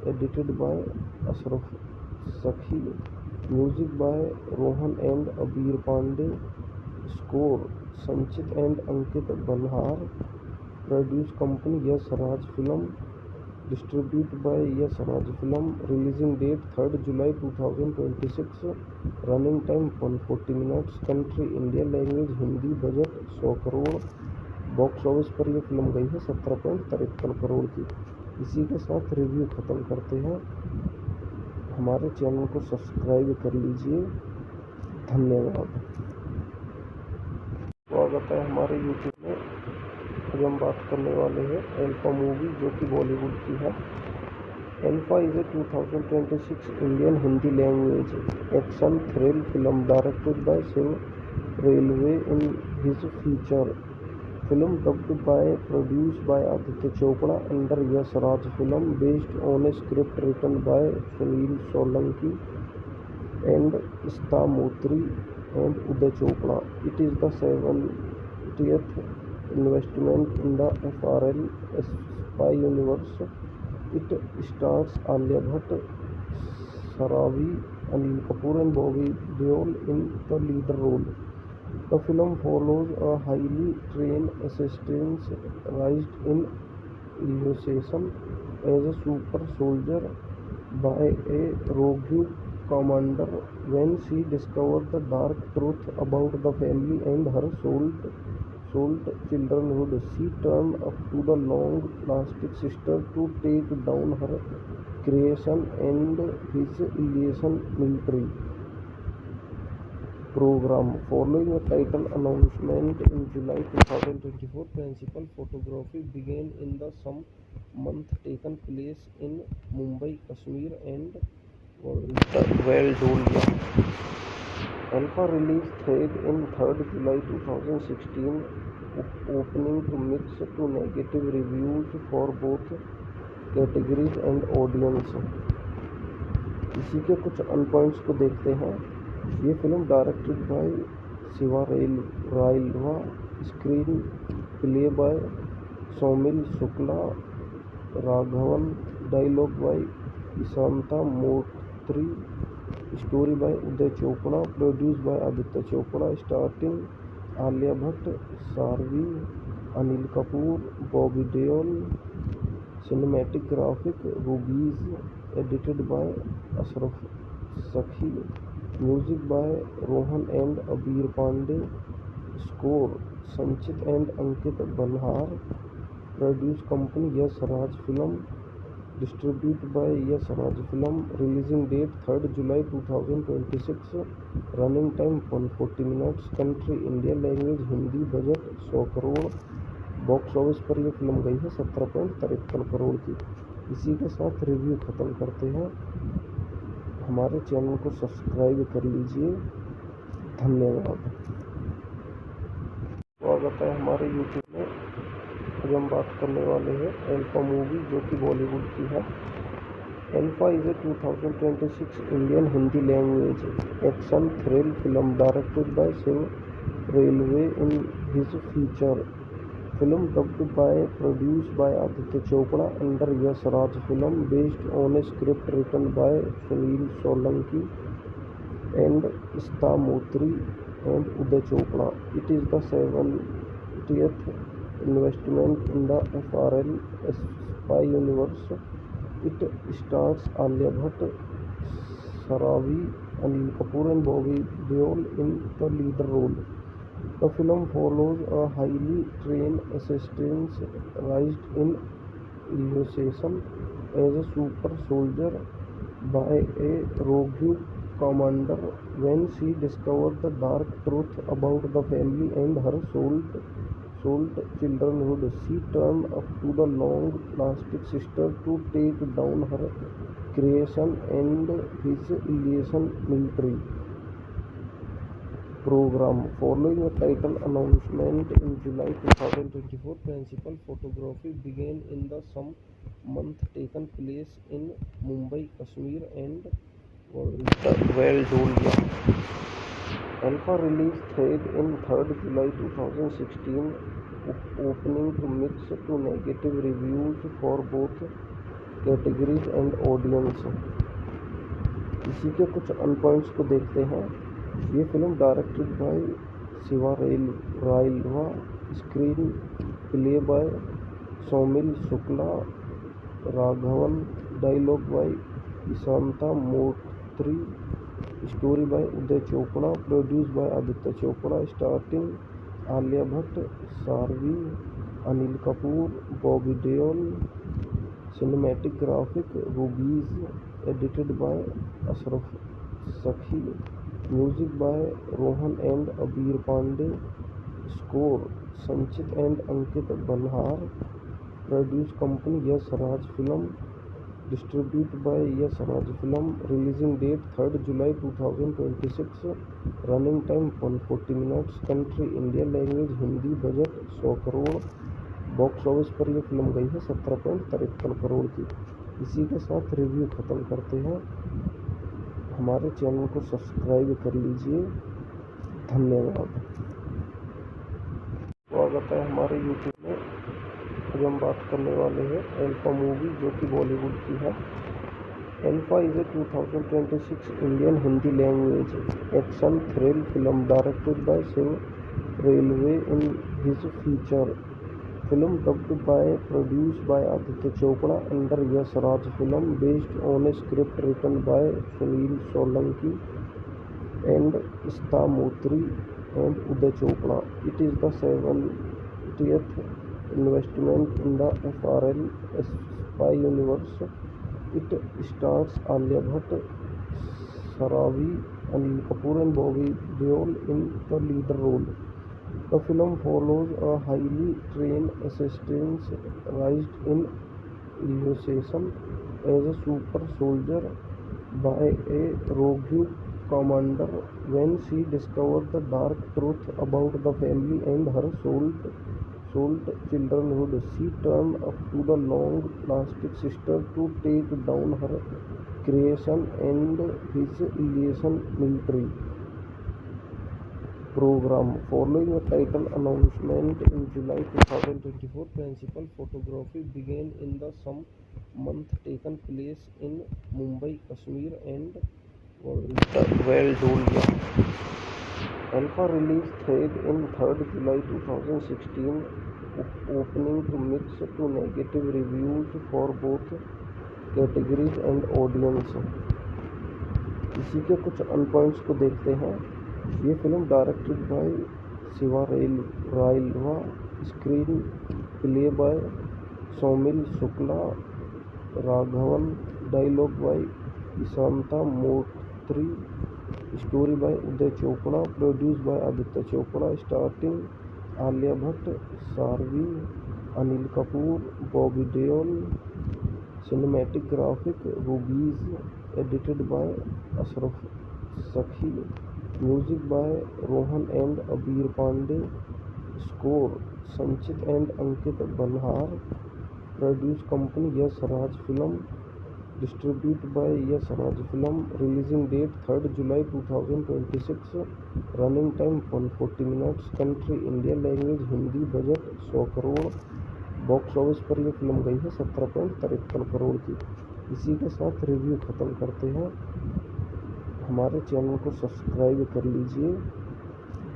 edited by Ashraf Sakhi, music by Rohan and अबीर Pandey, score Sanchit and Ankit बल्हार, produce company Yash Raj film, distribute by Yash Raj film, releasing date 3rd July 2026, running time 140 minutes, country India, language Hindi, budget 100 crore, box office पर यह film गई है 17.53 करोड़ की। इसी के साथ review ख़त्म करते हैं। हमारे चैनल को सब्सक्राइब कर लीजिए। धन्यवाद। स्वागत है हमारे यूट्यूब में। आज हम बात करने वाले हैं अल्फा मूवी, जो कि बॉलीवुड की है। Alpha is a 2026 Indian Hindi language action thrill film directed by Shiv Rawail in his feature film dubbed by produced by Aditya Chopra under Yash Raj film, based on a script written by Sunil Solanki and Ista Motri and Uday Chopra. It is the 70th investment in the FRL spy universe. It stars Alia Bhatt, Saravi, Anil Kapoor and Bobby Deol in the lead role. The film follows a highly trained assassin raised in Illusion as a super soldier by a rogue commander. When she discovers the dark truth about the family and her souled childhood, she turns up to the long-lasting sister to take down her creation and his Illusion military program. Following a title announcement in July 2024, principal photography began in the some month taken place in Mumbai, Kashmir and Valdolia. Alpha release date in 3rd July 2016, opening to mixed to negative reviews for both categories and audience. इसी के कुछ अनपॉइंट्स को देखते हैं। ये film directed by Shiva रायलवा, screen play by Saumil Shukla Raghavan, dialogue by Ishanta Moitra, story by Uday Chopra, produce by Aditya Chopra, starting Alia Bhatt, Sharvi, Anil Kapoor, Bobby Deol, cinematic graphic रूबीज, edited by Ashraf Sakhi, music by Rohan and अबीर Pandey, score Sanchit and Ankit बल्हार, produce company Yash Raj film, distribute by Yash Raj film, releasing date 3rd July 2026, running time 140 minutes, country India, language Hindi, budget 100 crore, box office पर यह film गई है 17.53 करोड़ की। इसी के साथ review ख़त्म करते हैं। हमारे चैनल को सब्सक्राइब कर लीजिए। धन्यवाद। स्वागत है हमारे यूट्यूब में। आज हम बात करने वाले हैं अल्फा मूवी, जो कि बॉलीवुड की है। Alpha is a 2026 Indian Hindi language action thrill film directed by Shiv Rawail in his feature film dubbed by produced by Aditya Chopra under Yash Raj film, based on a script written by Sunil Solanki and Ista Motri and Uday Chopra. It is the 70th investment in the FRL spy universe. It stars Alia Bhatt, Saravi, Anil Kapoor and Bobby Deol in the lead role. The film follows a highly trained assassin raised in Illusion as a super soldier by a rogue commander. When she discovers the dark truth about the family and her souled childhood, she turns up to the long-lasting sister to take down her creation and his Illusion military program. Following a title announcement in July 2024, principal photography began in the some month taken place in Mumbai, Kashmir and Valdolia. Alpha release date in 3rd July 2016, opening to mixed to negative reviews for both categories and audience. इसी के कुछ अनपॉइंट्स को देखते हैं। ये film directed by Shiva रायलवा, screen play by Saumil Shukla Raghavan, dialogue by Ishanta Moitra, story by Uday Chopra, produce by Aditya Chopra, starting Alia Bhatt, Sharvi, Anil Kapoor, Bobby Deol, cinematic graphic रूबीज, edited by Ashraf Sakhi, music by Rohan and अबीर Pandey, score Sanchit and Ankit बल्हार, produce company Yash Raj film, distribute by Yash Raj film, releasing date 3rd July 2026, running time 140 minutes, country India, language Hindi, budget 100 crore, box office पर यह film गई है 17.53 करोड़ की। इसी के साथ review ख़त्म करते हैं। हमारे चैनल को सब्सक्राइब कर लीजिए। धन्यवाद। स्वागत है हमारे यूट्यूब में। आज हम बात करने वाले हैं अल्फा मूवी, जो कि बॉलीवुड की है। Alpha is a 2026 Indian Hindi language action thrill film directed by Shiv Railway in his feature film dubbed by produced by Aditya Chopra under Yash Raj film based on a script written by Sunil Solanki and Ista Motri and Uday Chopra. It is the 70th investment in the FRL spy universe. It stars Alia Bhatt, Saravi, Anil Kapoor and Bobby Deol in the lead role. The film follows a highly trained assassin raised in initiation as a super soldier by a rogue commander. When she discovers the dark truth about the family and her souled childrenhood, she turns up to the long-lasting sister to take down her creation and his alien military program. Following a title announcement in July 2024, principal photography began in the some month taken place in Mumbai, Kashmir and Valdolia. Alpha release date in 3rd July 2016, opening to mixed to negative reviews for both categories and audience. इसी के कुछ अनपॉइंट्स को देखते हैं। ये film directed by Shiva रायलवा, screen play by Saumil Shukla Raghavan, dialogue by Ishanta Moitra, story by Uday Chopra, produce by Aditya Chopra, starting Alia Bhatt, Sharvi, Anil Kapoor, Bobby Deol, cinematic graphic रूबीज, edited by Ashraf Sakhi, music by Rohan and अबीर Pandey, score Sanchit and Ankit बल्हार, produce company Yash Raj film, distribute by Yash Raj film, releasing date 3rd July 2026, running time 140 minutes, country India, language Hindi, budget 100 crore, box office पर यह film गई है 17.53 करोड़ की। इसी के साथ review ख़त्म करते हैं। हमारे चैनल को सब्सक्राइब कर लीजिए।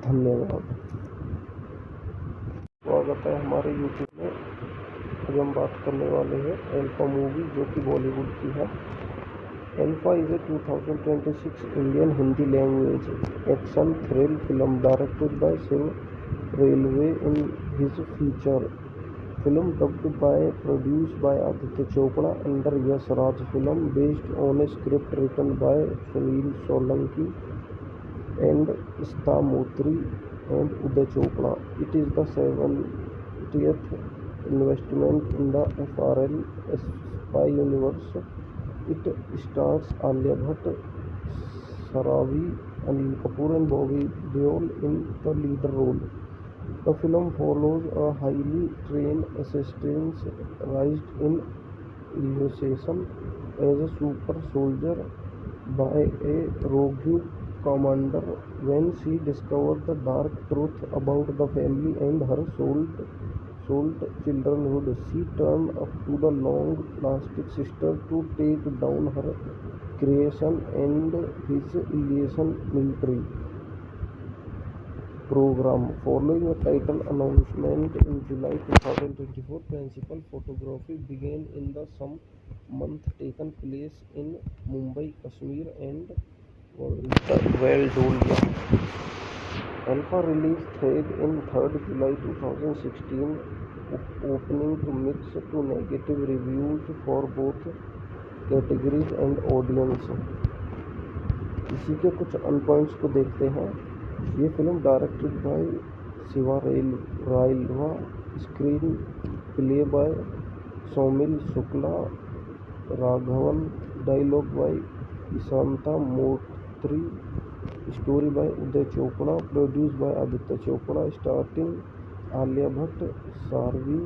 धन्यवाद। स्वागत है हमारे यूट्यूब में। आज हम बात करने वाले हैं एल्फा मूवी, जो कि बॉलीवुड की है। Alpha is a 2026 Indian Hindi language action thrill film directed by Shiv Rawail in his feature film dubbed by produced by Aditya Chopra under Yash Raj film based on a script written by Sunil Solanki and Ista Motri and Uday Chopra. It is the 70th investment in the FRL spy universe. It stars Alia Bhatt, Saravi, Anil Kapoor and Bobby Deol in the lead role. The film follows a highly trained assassin raised in initiation as a super soldier by a rogue commander. When she discovers the dark truth about the family and her souled childrenhood, she turns up to the long-lasting sister to take down her creation and his alien military program. Following a title announcement in July 2024, principal photography began in the some month taken place in Mumbai, Kashmir and Valdolia. Alpha release date in 3rd July 2016, opening to mixed to negative reviews for both categories and audience. इसी के कुछ अनपॉइंट्स को देखते हैं। ये film directed by Shiva रायलवा, screen play by Saumil Shukla Raghavan, dialogue by Ishanta Moitra, story by Uday Chopra, produce by Aditya Chopra, starting Alia Bhatt, Sharvi,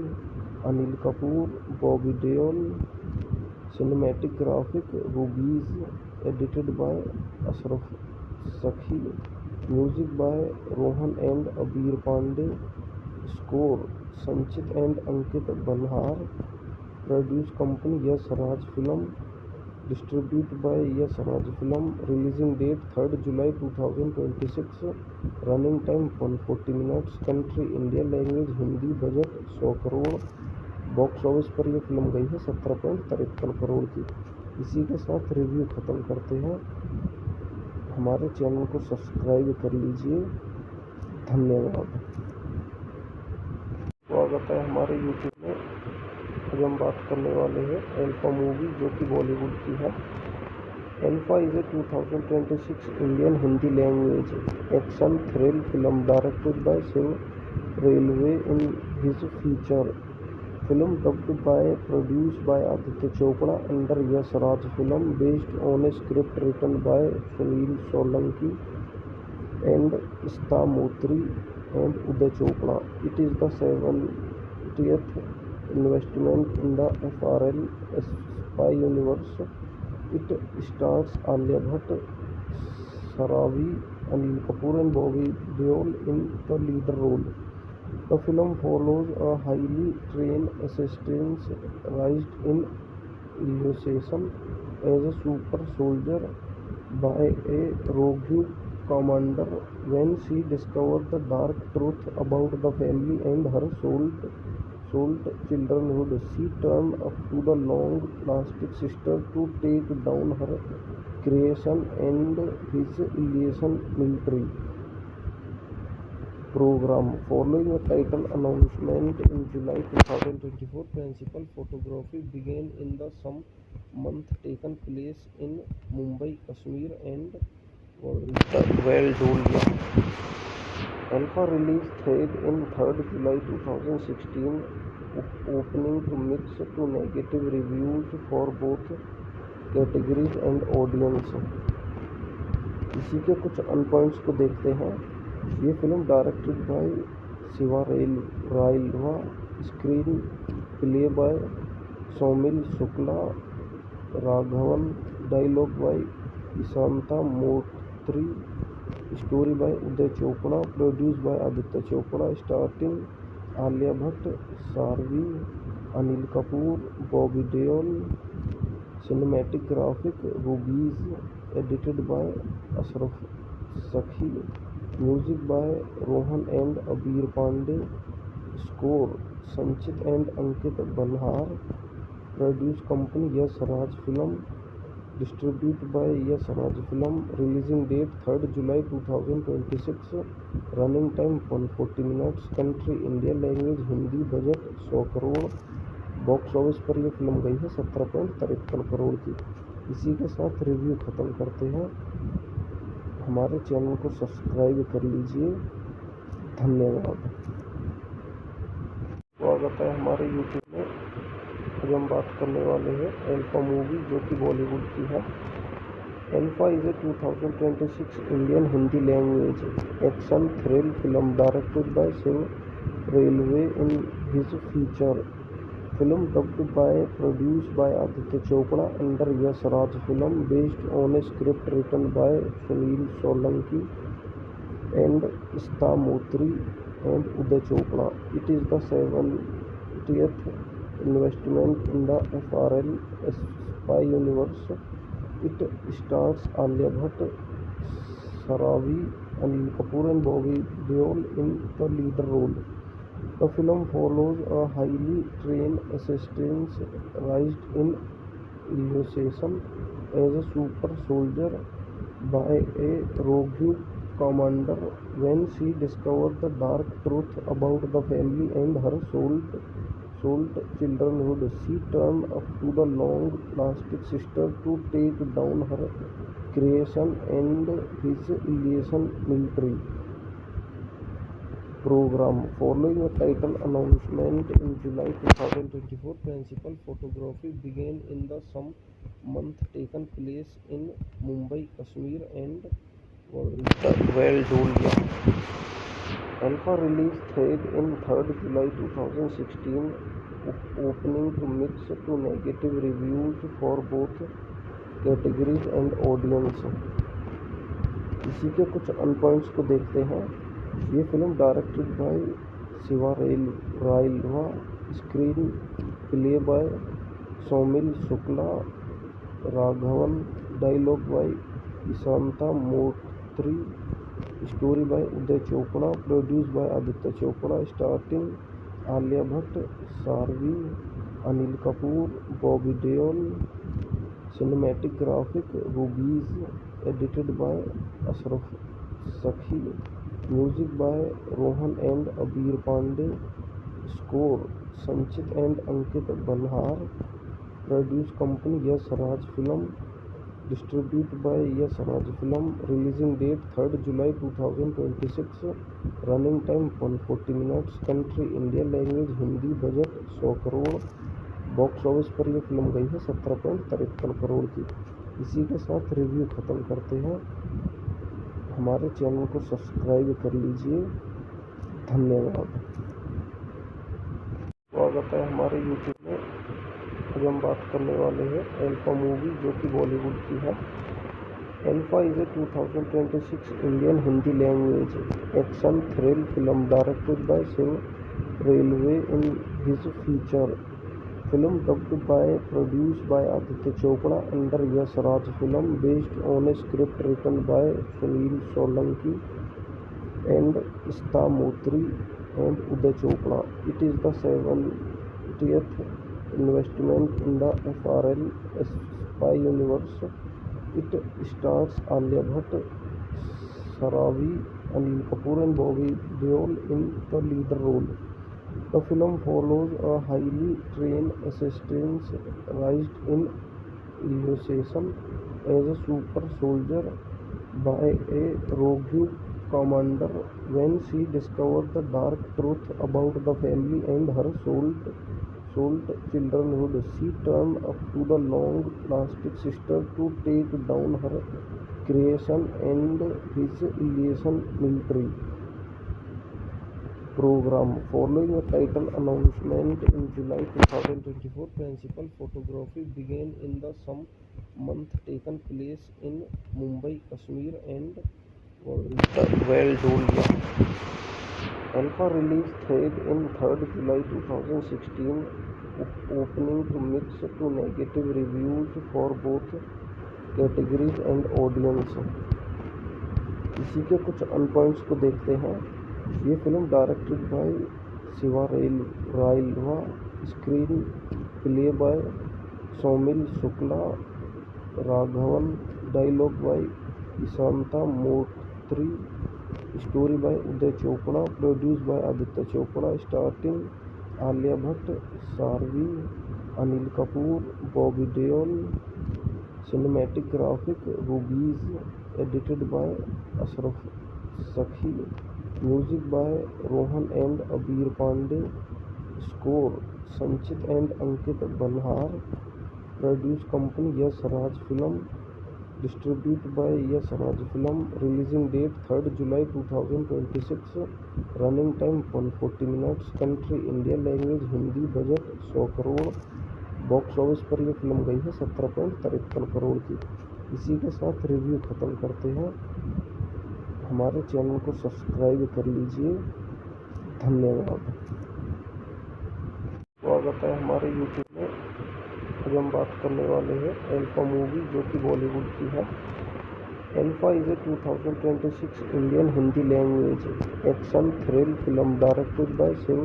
Anil Kapoor, Bobby Deol, cinematic graphic रूबीज, edited by Ashraf Sakhi, music by Rohan and अबीर Pandey, score Sanchit and Ankit बल्हार, produce company Yash Raj film, distributed by Yes Raj Film, releasing date 3rd July 2026, running time 140 minutes, country India, language Hindi, budget 100 crore. Box office पर यह film गई है 17.53 करोड़ की। इसी के साथ review ख़त्म करते हैं। हमारे चैनल को सब्सक्राइब कर लीजिए। धन्यवाद। स्वागत है हमारे यूट्यूब में। आज हम बात करने वाले हैं एल्फा मूवी, जो कि बॉलीवुड की है। Alpha is a 2026 Indian Hindi language action thrill film directed by Shiv Rawail in his feature film, dubbed by produced by Aditya Chopra under Yash Raj Film, based on a script written by Sunil Solanki and Ista Motri and Uday Chopra. It is the 70th investment in the FRL spy universe. It stars Alia Bhatt, Saravi, Anil Kapoor and Bobby Deol in the lead role. The film follows a highly trained assassin raised in Illusion as a super soldier by a rogue commander. When she discovers the dark truth about the family and her souled childhood, she turns up to the long-lasting sister to take down her creation and his Illusion military program. Following a title announcement in July 2024, principal photography began in the some month taken place in Mumbai, Kashmir and Valdolia. Alpha release date in 3rd July 2016, opening to mixed to negative reviews for both categories and audience. इसी के कुछ अनपॉइंट्स को देखते हैं। ये film directed by Shiva रायलवा, screen play by Saumil Shukla Raghavan, dialogue by Ishanta Moitra, story by Uday Chopra, produce by Aditya Chopra, starting Alia Bhatt, Sharvi, Anil Kapoor, Bobby Deol, cinematic graphic रूबीज, edited by Ashraf Sakhi, music by Rohan and अबीर Pandey, score Sanchit and Ankit बल्हार, produce company Yash Raj film, distribute by Yash Raj film, releasing date 3rd July 2026, running time 140 minutes, country India, language Hindi, budget 100 crore. Box office पर यह film गई है 17.53 करोड़ की। इसी के साथ review ख़त्म करते हैं। हमारे चैनल को सब्सक्राइब कर लीजिए। धन्यवाद। स्वागत है हमारे यूट्यूब में। आज हम बात करने वाले हैं एल्फा मूवी, जो कि बॉलीवुड की है। Alpha is a 2026 Indian Hindi language action thrill film directed by Shiv Rawail in his feature film, dubbed by produced by Aditya Chopra under Yash Raj Film, based on a script written by Sunil Solanki and Ista Motri and Uday Chopra. It is the 70th investment in the FRL spy universe. It stars Alia Bhatt, Saravi, Anil Kapoor and Bobby Deol in the lead role. The film follows a highly trained assassin raised in Illusion as a super soldier by a rogue commander. When she discovers the dark truth about the family and her souled childhood, she turns up to the long-lasting sister to take down her creation and his Illusion military program. Following a title announcement in July 2024, principal photography began in the some month taken place in Mumbai, Kashmir and Valdolia. Alpha release date in 3rd July 2016, opening to mixed to negative reviews for both categories and audience. इसी के कुछ अनपॉइंट्स को देखते हैं। ये film directed by Shiva रायलवा, screen play by Saumil Shukla Raghavan, dialogue by Ishanta Motri, story by Uday Chopra, produced by Aditya Chopra, starring Alia Bhatt, Sarvi, Anil Kapoor, Bobby Deol. Cinematic graphic Rubies, edited by Ashraf Sakhi, music by Rohan and Abir Pandey, score Sanchit and Ankit Banhar, produce company Yash Raj Film, distributed by Yash Raj Film, releasing date 3rd July 2026, running time 140 minutes, country India, language Hindi, budget 100 crore. Box office पर यह film गई है 17.53 करोड़ की। इसी के साथ review ख़त्म करते हैं। हमारे चैनल को सब्सक्राइब कर लीजिए। धन्यवाद। स्वागत है हमारे यूट्यूब में। आज हम बात करने वाले हैं अल्फा मूवी, जो कि बॉलीवुड की है। Alpha is a 2026 Indian Hindi language action thrill film directed by Shiv Rawail in his feature film dubbed by produced by Aditya Chopra under Yash Raj Film, based on a script written by Sunil Solanki and Ishta Motri and Uday Chopra. It is the 70th investment in the FRL spy universe. It stars Alia Bhatt, Saravi, Anil Kapoor and Bobby Deol in the lead role. The film follows a highly trained assassin raised in Illusion as a super soldier by a rogue commander. When she discovers the dark truth about the family and her souled childrenhood, she turns up to the long-lasting sister to take down her creation and his Illusion military program. Following a title announcement in July 2024, principal photography began in the some month taken place in Mumbai, Kashmir and Valdolia. Alpha release date in 3rd July 2016, opening to mixed to negative reviews for both categories and audience. इसी के कुछ अनपॉइंट्स को देखते हैं। ये film directed by Shiva रायलवा, screen play by Saumil Shukla, Raghavan, dialogue by Ishanta Moitra, story by Uday Chopra, produce by Aditya Chopra, starting Alia Bhatt, सारवी, Anil Kapoor, Bobby Deol. Cinematic graphic रूबीज, edited by Ashraf Sakhi, music by Rohan and Abir Pandey, score Sanchit and Ankit Banhar, produce company Yash Raj Film, distributed by Yash Raj Film, releasing date 3rd July 2026, running time 140 minutes, country India, language Hindi, budget 100 crore. Box office पर यह film गई है 17.53 करोड़ की। इसी के साथ review ख़त्म करते हैं। हमारे चैनल को सब्सक्राइब कर लीजिए। धन्यवाद। स्वागत है हमारे यूट्यूब में। आज हम बात करने वाले हैं अल्फा मूवी, जो कि बॉलीवुड की है। Alpha is a 2026 Indian Hindi language action thrill film directed by Shiv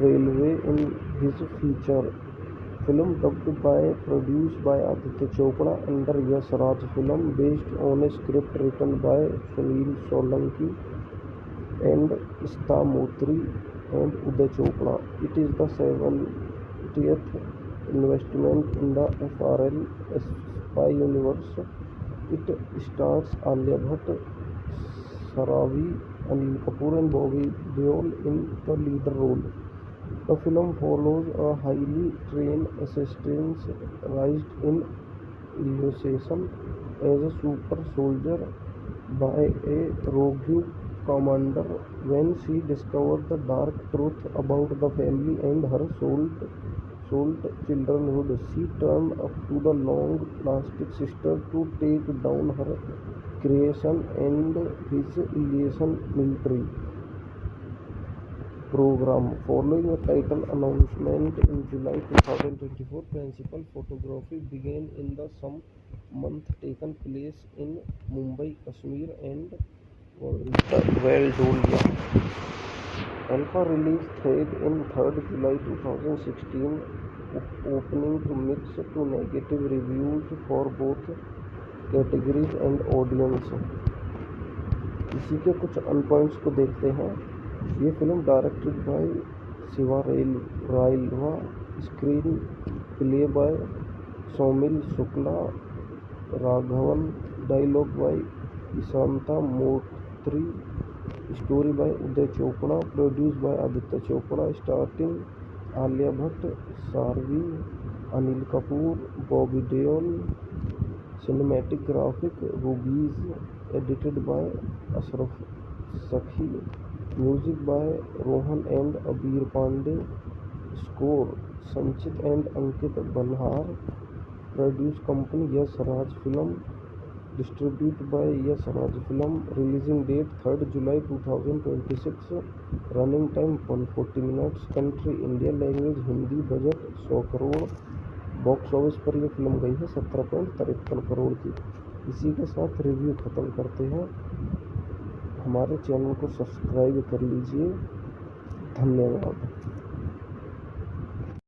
Rawail in his feature film dubbed by produced by Aditya Chopra under Yash Raj Film, based on a script written by Sunil Solanki and Ishta Motri and Uday Chopra. It is the 70th investment in the FRL spy universe. It stars Alia Bhatt, Saravi, Anil Kapoor and Bobby Deol in the lead role. The film follows a highly trained assassin raised in Illusion as a super soldier by a rogue commander. When she discovers the dark truth about the family and her souled childrenhood, she turns up to the long-lasting sister to take down her creation and his Illusion military program. Following a title announcement in July 2024, principal photography began in the some month taken place in Mumbai, Kashmir and Valdolia. Alpha release thread in 3rd July 2016, opening to mixed to negative reviews for both categories and audience. इसी के कुछ अन points को देखते हैं। ये film directed by Shiva रायलवा, screen play by Saumil Shukla Raghavan, dialogue by Ishanta Moitra, story by Uday Chopra, produce by Aditya Chopra, starting Alia Bhatt, Sharvi, Anil Kapoor, Bobby Deol, cinematic graphic रूबीज, edited by Ashraf Sakhi, music by Rohan and अबीर Pandey, score Sanchit and Ankit बल्हार, produce company Yash Raj film, distribute by Yash Raj film, releasing date 3rd July 2026, running time 140 minutes, country India, language Hindi, budget 100 crore, box office पर यह film गई है 17.53 करोड़ की। इसी के साथ review ख़त्म करते हैं। हमारे चैनल को सब्सक्राइब कर लीजिए। धन्यवाद।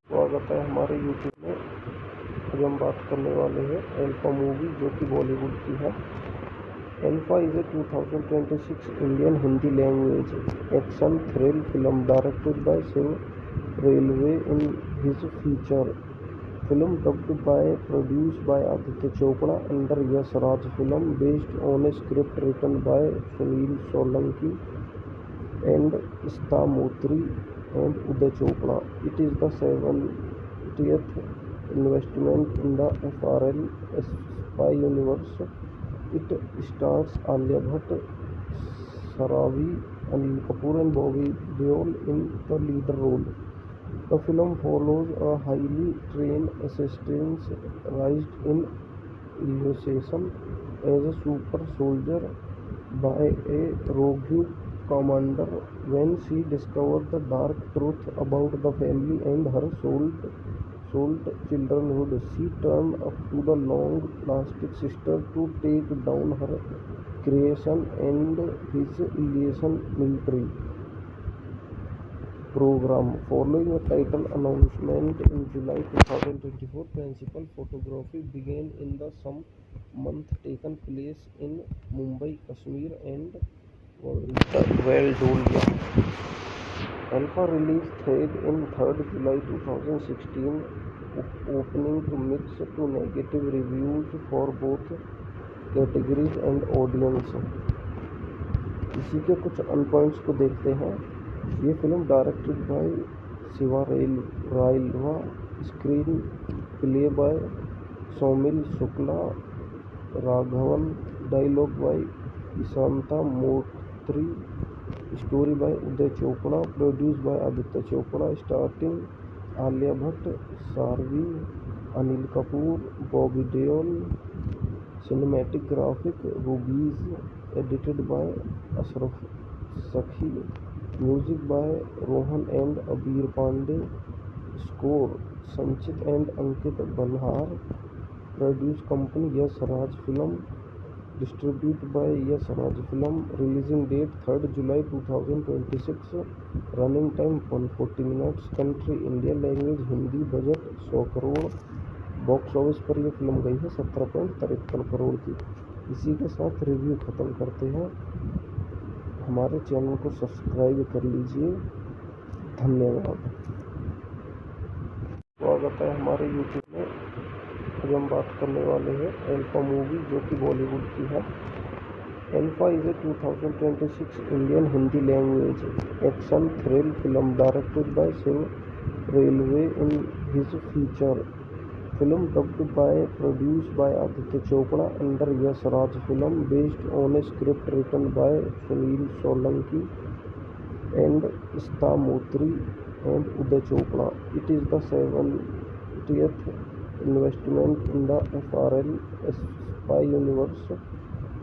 स्वागत है हमारे यूट्यूब में। आज हम बात करने वाले हैं अल्फा मूवी, जो कि बॉलीवुड की है। Alpha is a 2026 Indian Hindi language action thrill film directed by Shiv Rawail in his feature film dubbed by produced by Aditya Chopra under Yash Raj film, based on a script written by Sunil Solanki and Ishta Motri and Uday Chopra. It is the 70th investment in the FRL spy universe. It stars Alia Bhatt, Sharavi, Anil Kapoor and Bobby Deol in the lead role. The film follows a highly trained assassin raised in initiation as a super soldier by a rogue commander. When she discovers the dark truth about the family and her souled childhood, she turns up to the long-lasting sister to take down her creation and his alien military program. Following a title announcement in July 2024, principal photography began in the some month taken place in Mumbai, Kashmir and Valdolia. Alpha release thread in 3rd July 2016, opening to mixed to negative reviews for both categories and audience. इसी के कुछ अन points को देखते हैं। ये film directed by Shiva रायलवा, screen play by Saumil Shukla Raghavan, dialogue by Ishanta Moitra, story by Uday Chopra, produce by Aditya Chopra, starting Alia Bhatt, Sharvi, Anil Kapoor, Bobby Deol, cinematic graphic रूबीज, edited by Ashraf Sakhi, music by Rohan and अबीर Pandey, score Sanchit and Ankit बल्हार, produce company Yash Raj film, distribute by Yash Raj film, releasing date 3rd July 2026, running time 140 minutes, country India, language Hindi, budget 100 crore, box office पर यह film गई है 17.53 करोड़ की। इसी के साथ review ख़त्म करते हैं। हमारे चैनल को सब्सक्राइब कर लीजिए। धन्यवाद। स्वागत है हमारे यूट्यूब में। आज हम बात करने वाले हैं अल्फा मूवी, जो कि बॉलीवुड की है। Alpha is a 2026 Indian Hindi language action thrill film directed by Shiv Rawail in his feature film dubbed by produced by Aditya Chopra under Yash Raj film, based on a script written by Sunil Solanki and Ishta Motri and Uday Chopra. It is the 70th investment in the FRL spy universe.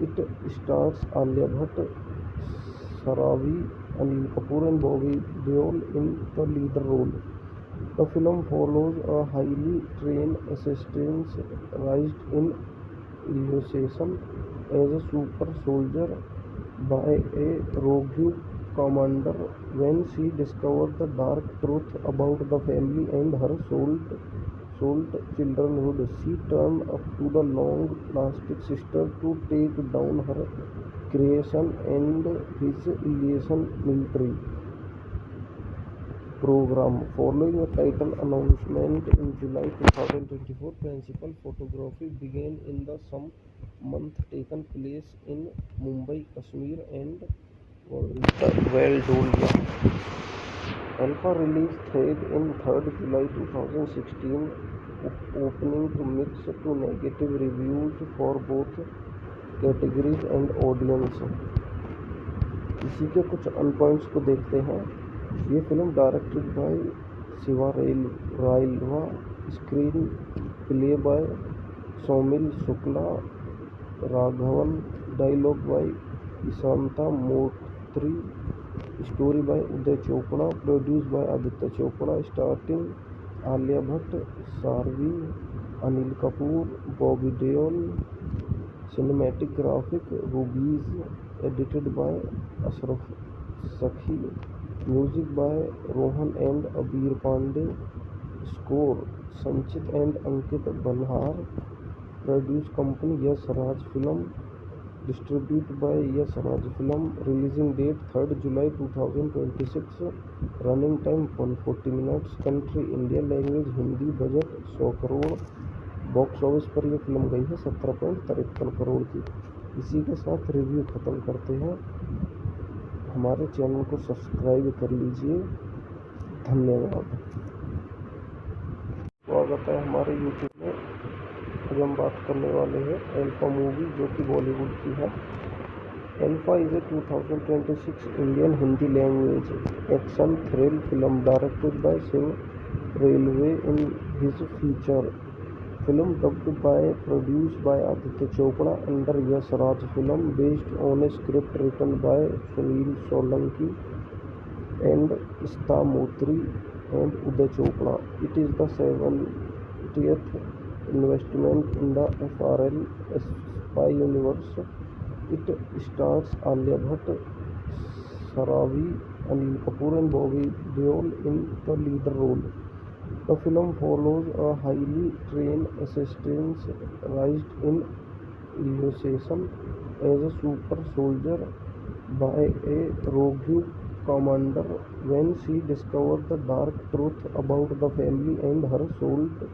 It stars Alia Bhatt, Saravi, Anil Kapoor and Bobby Deol in the lead role. The film follows a highly trained assassin raised in Isolation as a super soldier by a rogue commander. When she discovers the dark truth about the family and her souled childhood, she turns up to the long-lasting sister to take down her creation and his illusion military program. Following a title announcement in July 2024, principal photography began in the some month taken place in Mumbai, Kashmir and Valdolia. Alpha release date in 3rd July 2016, opening to mixed to negative reviews for both categories and audience. इसी के कुछ अनपॉइंट्स को देखते हैं। ये film directed by Shiva रायलवा, screen play by Saumil Shukla Raghavan, dialogue by Ishanta Moitra, story by Uday Chopra, produce by Aditya Chopra, starting Alia Bhatt, Sharvi, Anil Kapoor, Bobby Deol, cinematic graphic रूबीज, edited by Ashraf Sakhi, music by Rohan and अबीर Pandey, score Sanchit and Ankit बल्हार, produce company Yash Raj film, distribute by Yash Raj film, releasing date 3rd July 2026, running time 140 minutes, country India, language Hindi, budget 100 crore, box office पर यह film गई है 17.53 करोड़ की। इसी के साथ review ख़त्म करते हैं। हमारे चैनल को सब्सक्राइब कर लीजिए। धन्यवाद। स्वागत है हमारे यूट्यूब में। आज हम बात करने वाले हैं अल्फा मूवी, जो कि बॉलीवुड की है। Alpha is a 2026 Indian Hindi language action thrill film directed by Shiv Rawail in his feature film, dubbed by produced by Aditya Chopra under Yash Raj film, based on a script written by Sunil Solanki and Ishta Motri and Uday Chopra. It is the 70th investment in the FRL spy universe. It stars Alia Bhatt, Saravi, Anil Kapoor and Bobby Deol in the lead role. The film follows a highly trained assassin raised in Isolation as a super soldier by a rogue commander. When she discovers the dark truth about the family and her souled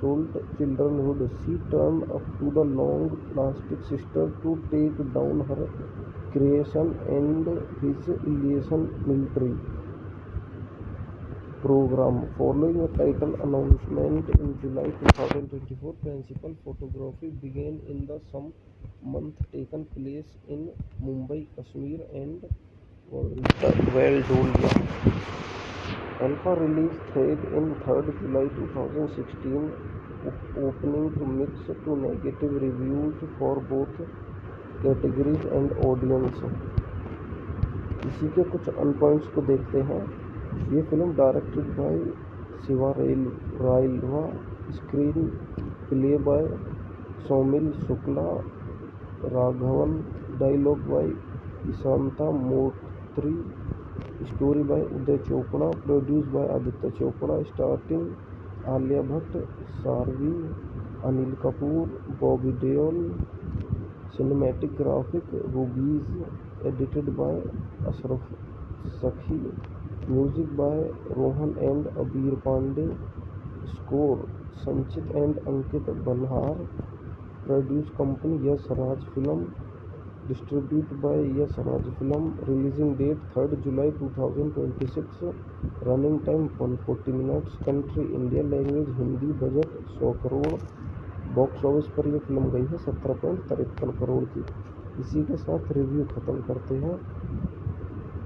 childhood, she turns up to the long-lasting sister to take down her creation and his illusion military program. Following a title announcement in July 2024, principal photography began in the some month taken place in Mumbai, Kashmir and Valdolia. Alpha release date in 3rd July 2016, opening to mixed to negative reviews for both categories and audience. इसी के कुछ अनपॉइंट्स को देखते हैं। ये film directed by Shiva रायलवा, screen play by Saumil Shukla Raghavan, dialogue by Ishanta Moitra, story by Uday Chopra, produce by Aditya Chopra, starting Alia Bhatt, Sharvi, Anil Kapoor, Bobby Deol, cinematic graphic रूबीज, edited by Ashraf Sakhi, music by Rohan and अबीर Pandey, score Sanchit and Ankit बल्हार, produce company Yash Raj film, distribute by Yash Raj film, releasing date 3rd July 2026, running time 140 minutes, country India, language Hindi, budget 100 crore, box office पर यह film गई है 17.53 करोड़ की। इसी के साथ review ख़त्म करते हैं।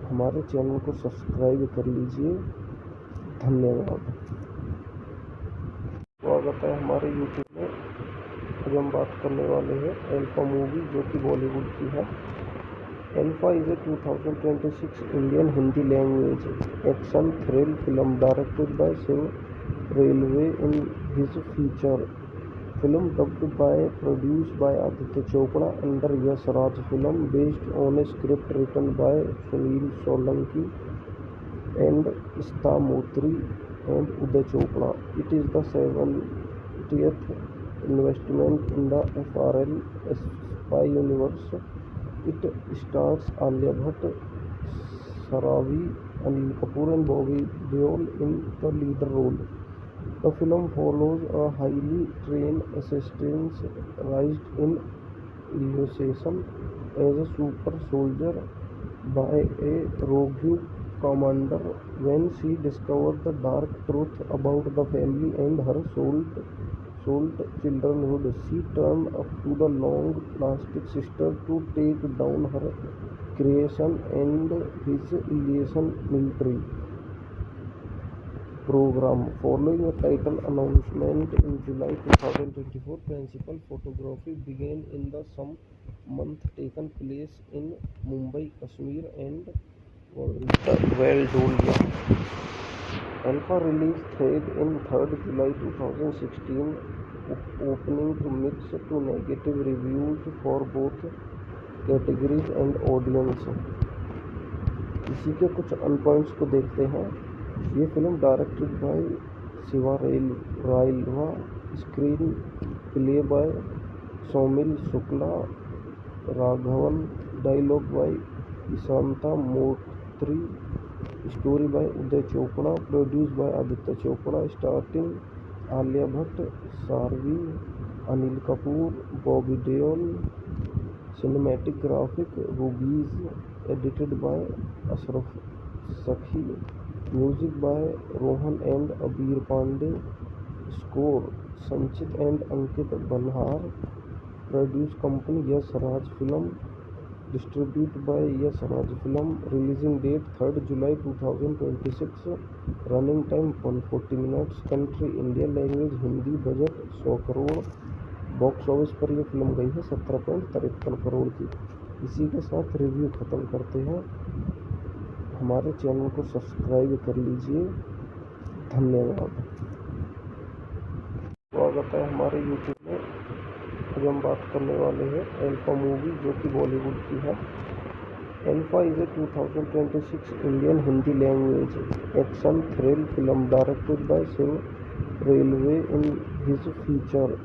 हमारे चैनल को सब्सक्राइब कर लीजिए। धन्यवाद। स्वागत है हमारे यूट्यूब में। आज हम बात करने वाले हैं अल्फा मूवी, जो कि बॉलीवुड की है। Alpha is a 2026 Indian Hindi language action thrill film directed by Shiv Railway in his feature film dubbed by produced by Aditya Chopra under Yash Raj film based on a script written by Sunil Solanki and Ista Motri and Uday Chopra. It is the 70th investment in the FRL spy universe. It stars Alia Bhatt, Saravi, Anil Kapoor and Bobby Deol in the lead role. The film follows a highly trained assassin raised in initiation as a super soldier by a rogue commander. When she discovers the dark truth about the family and her souled childrenhood, she turns up to the long-lasting sister to take down her creation and his alien military program. Following a title announcement in July 2024, principal photography began in the some month taken place in Mumbai, Kashmir and Valdolia. Alpha release date in 3rd July 2016, opening to mixed to negative reviews for both categories and audience. इसी के कुछ अनपॉइंट्स को देखते हैं। ये film directed by Shiva रायलवा, screen play by Saumil Shukla Raghavan, dialogue by Ishanta Moitra, story by Uday Chopra, produce by Aditya Chopra, starting Alia Bhatt, Sharvi, Anil Kapoor, Bobby Deol, cinematic graphic रूबीज, edited by Ashraf Sakhi, music by Rohan and अबीर Pandey, score Sanchit and Ankit बल्हार, produce company Yash Raj film, distribute by Yash Raj film, releasing date 3rd July 2026, running time 140 minutes, country India, language Hindi, budget 100 crore, box office पर यह film गई है 17.53 करोड़ की। इसी के साथ review ख़त्म करते हैं। हमारे चैनल को सब्सक्राइब कर लीजिए। धन्यवाद। स्वागत है हमारे यूट्यूब में। आज हम बात करने वाले हैं एल्फा मूवी, जो कि बॉलीवुड की है। Alpha is a 2026 Indian Hindi language action thrill film directed by Shiv Rawail in his feature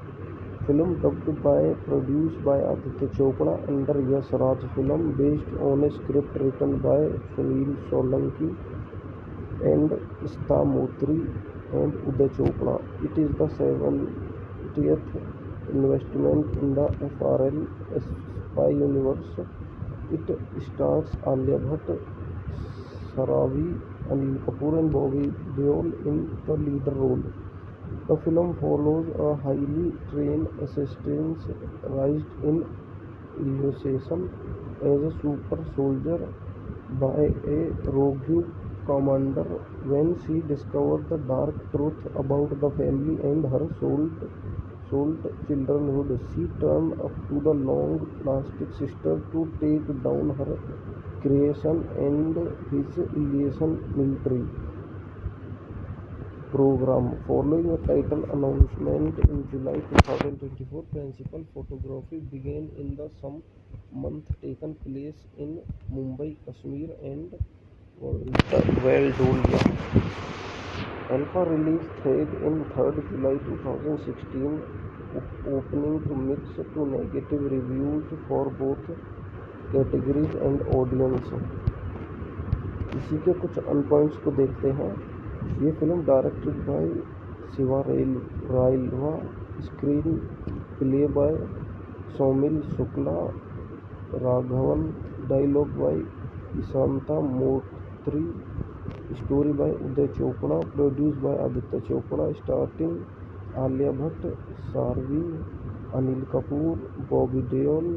film dubbed by produced by Aditya Chopra under Yash Raj film based on a script written by Sunil Solanki and Ista Motri and Uday Chopra. It is the 70th investment in the FRL spy universe. It stars Alia Bhatt, Saravi, Anil Kapoor and Bobby Deol in the lead role. The film follows a highly trained assassin raised in initiation as a super soldier by a rogue commander. When she discovers the dark truth about the family and her souled childrenhood, she turns up to the long-lasting sister to take down her creation and his alien military program. Following a title announcement in July 2024, principal photography began in the some month taken place in Mumbai, Kashmir and Valdolia. Alpha release date in 3rd July 2016, opening to mixed to negative reviews for both categories and audience. इसी के कुछ अनपॉइंट्स को देखते हैं। ये film directed by Shiva रायलवा, screen play by Saumil Shukla Raghavan, dialogue by Ishanta Moitra, story by Uday Chopra, produce by Aditya Chopra, starting Alia Bhatt, Sharvi, Anil Kapoor, Bobby Deol,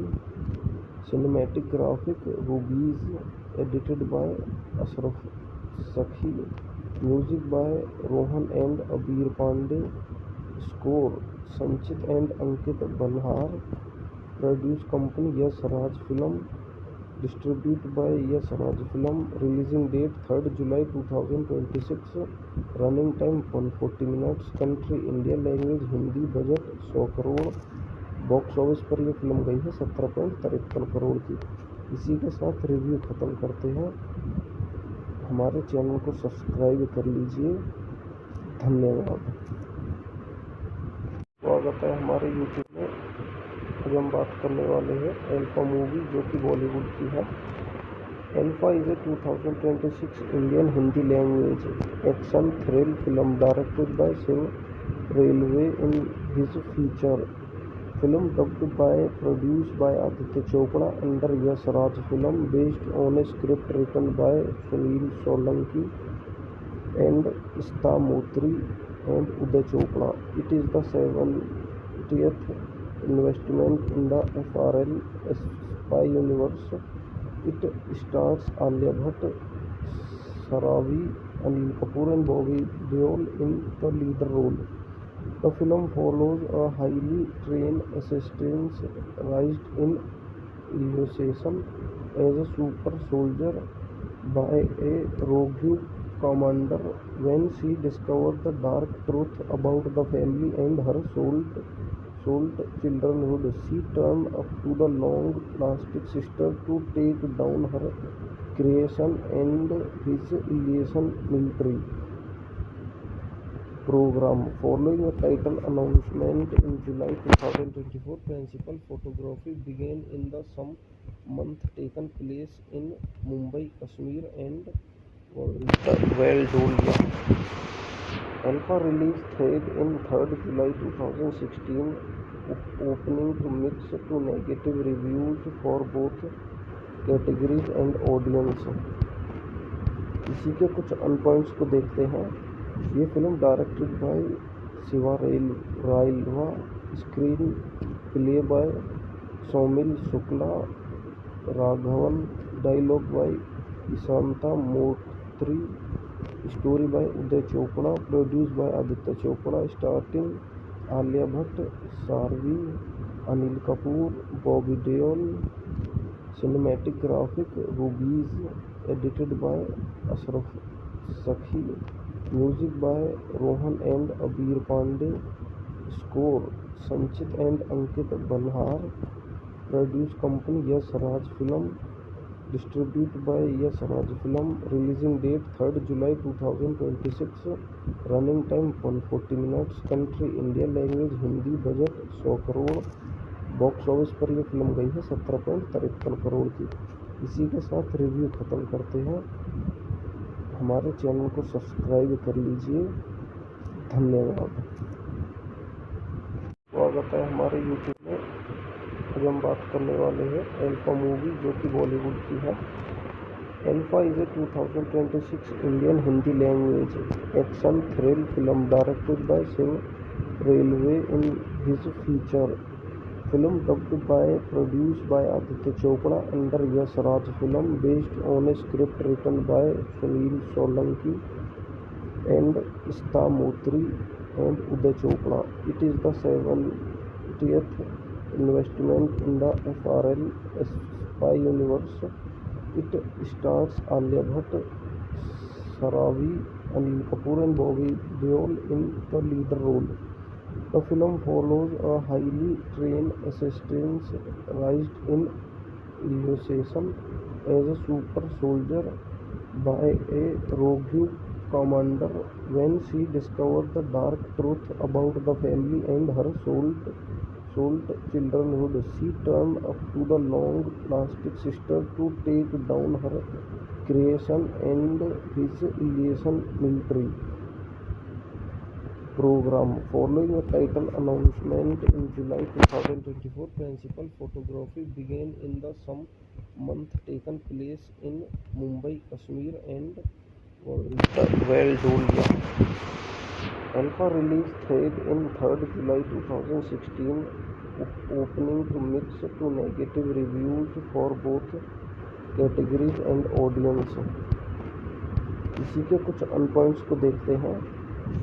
cinematic graphic रूबीज, edited by Ashraf Sakhi, music by Rohan and अबीर Pandey, score Sanchit and Ankit बल्हार, produce company Yash Raj film, distributed by Yes Raj Film, releasing date 3rd July 2026, running time 140 minutes, country India, language Hindi, budget 100 crore. Box office पर यह film गई है 17.53 करोड़ की। इसी के साथ review ख़त्म करते हैं। हमारे चैनल को सब्सक्राइब कर लीजिए। धन्यवाद। स्वागत है हमारे यूट्यूब में। आज हम बात करने वाले हैं अल्फा मूवी, जो कि बॉलीवुड की है। Alpha is a 2026 Indian Hindi language action thrill film directed by Shiv Rawail in his feature film dubbed by produced by Aditya Chopra under Yash Raj Film, based on a script written by Sunil Solanki and Ista Motri and Uday Chopra. It is the 70th investment in the FRL spy universe. It stars Alia Bhatt, Saravi, Anil Kapoor and Bobby Deol in the lead role. The film follows a highly trained assassin raised in initiation as a super soldier by a rogue commander. When she discovers the dark truth about the family and her souled childhood, she turns up to the long-lasting sister to take down her creation and his alien military program. Following a title announcement in July 2024, principal photography began in the some month taken place in Mumbai, Kashmir and Valdolia. Alpha release date in 3rd July 2016, opening to mixed to negative reviews for both categories and audience. इसी के कुछ अनपॉइंट्स को देखते हैं। ये film directed by Shiva रायलवा, screen play by Saumil Shukla Raghavan, dialogue by Ishanta Moitra, story by Uday Chopra, produce by Aditya Chopra, starting Alia Bhatt, Sharvi, Anil Kapoor, Bobby Deol, cinematic graphic रूबीज, edited by Ashraf Sakhi, music by Rohan and अबीर Pandey, score Sanchit and Ankit बल्हार, produce company Yash Raj film, distribute by Yash Raj film, releasing date 3rd July 2026, running time 140 minutes, country India, language Hindi, budget 100 crore. Box office पर यह film गई है 17.53 करोड़ की। इसी के साथ review ख़त्म करते हैं। हमारे चैनल को सब्सक्राइब कर लीजिए। धन्यवाद। स्वागत है हमारे यूट्यूब में। आज हम बात करने वाले हैं अल्फा मूवी, जो कि बॉलीवुड की है। Alpha is a 2026 Indian Hindi language action thrill film directed by Shiv Rawail in his feature film dubbed by produced by Aditya Chopra under Yash Raj Film, based on a script written by Sunil Solanki and Ista Motri and Uday Chopra. It is the 70th investment in the FRL spy universe. It stars Alia Bhatt, Saravi, Anil Kapoor and Bobby Deol in the lead role. The film follows a highly trained assassin raised in initiation as a super soldier by a rogue commander. When she discovers the dark truth about the family and her souled childhood, she turns up to the long-lasting sister to take down her creation and his alien military program. Following a title announcement in July 2024, principal photography began in the some month taken place in Mumbai, Kashmir and Valdolia. Alpha release date in 3rd July 2016, opening to mixed to negative reviews for both categories and audience. इसी के कुछ अनपॉइंट्स को देखते हैं।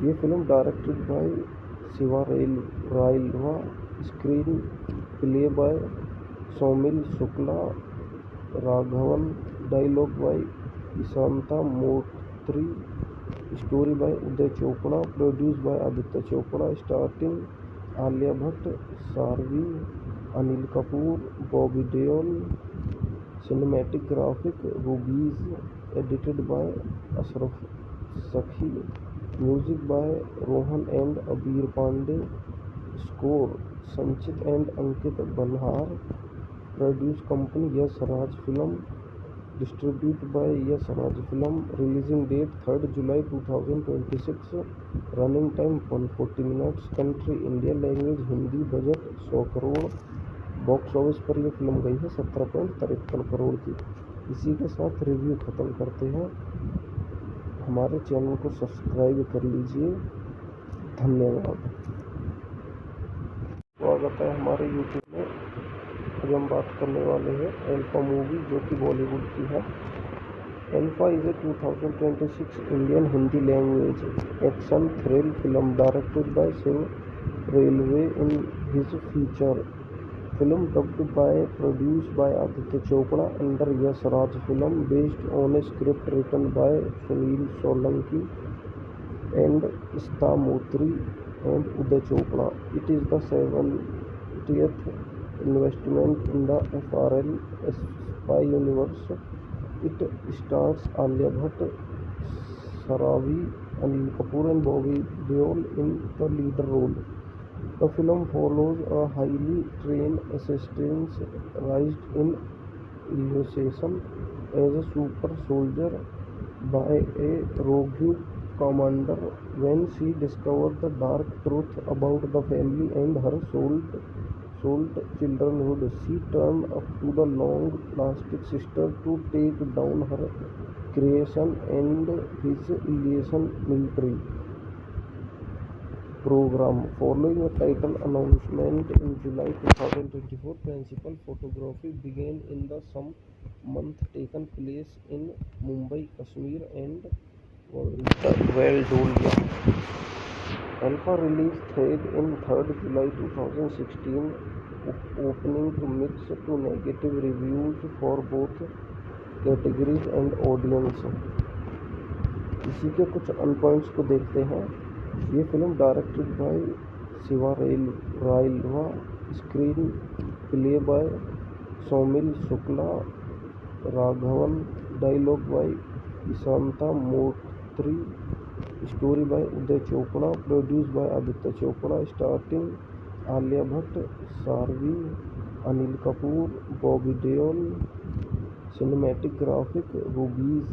ये film directed by Shiva रायलवा, screen play by Saumil Shukla Raghavan, dialogue by Ishanta Motri, story by Uday Chopra, produced by Aditya Chopra, starring Alia Bhatt, Sarvi, Anil Kapoor, Bobby Deol. Cinematic graphic Rubies, edited by Ashraf Sakhi. Music by Rohan and Abir Pandey. Score Sanchit and Ankit Banhar. Produce company Yash Raj Film. Distributed by Yash Raj Film. Releasing date 3rd July 2026. Running time 140 minutes. Country India. Language Hindi. Budget 100 crore. Box office पर यह film गई है 17.53 करोड़ की। इसी के साथ review ख़त्म करते हैं। हमारे चैनल को सब्सक्राइब कर लीजिए। धन्यवाद। स्वागत है हमारे यूट्यूब में। आज हम बात करने वाले हैं अल्फा मूवी, जो कि बॉलीवुड की है। Alpha is a 2026 Indian Hindi language action thrill film directed by Shiv Rawail in his feature film dubbed by produced by Aditya Chopra under Yash Raj Film, based on a script written by Sunil Solanki and Ishta Motri and Uday Chopra. It is the 70th investment in the FRL spy universe. It stars Alia Bhatt, Saravi, Anil Kapoor and Bobby Deol in the lead role. The film follows a highly trained assassin raised in initiation as a super soldier by a rogue commander. When she discovers the dark truth about the family and her souled childhood, she turns up to the long-lasting sister to take down her creation and his illusion military program. Following a title announcement in July 2024, principal photography began in the some month taken place in Mumbai, Kashmir and Valdolia. Alpha release date in 3rd July 2016, opening to mixed to negative reviews for both categories and audience. इसी के कुछ अनपॉइंट्स को देखते हैं। ये film directed by Shiva रायलवा, screen play by Saumil Shukla, Raghavan, dialogue by Ishanta Moitra, story by Uday Chopra, produce by Aditya Chopra, starting Alia Bhatt, सारवी, Anil Kapoor, Bobby Deol. Cinematic graphic रूबीज,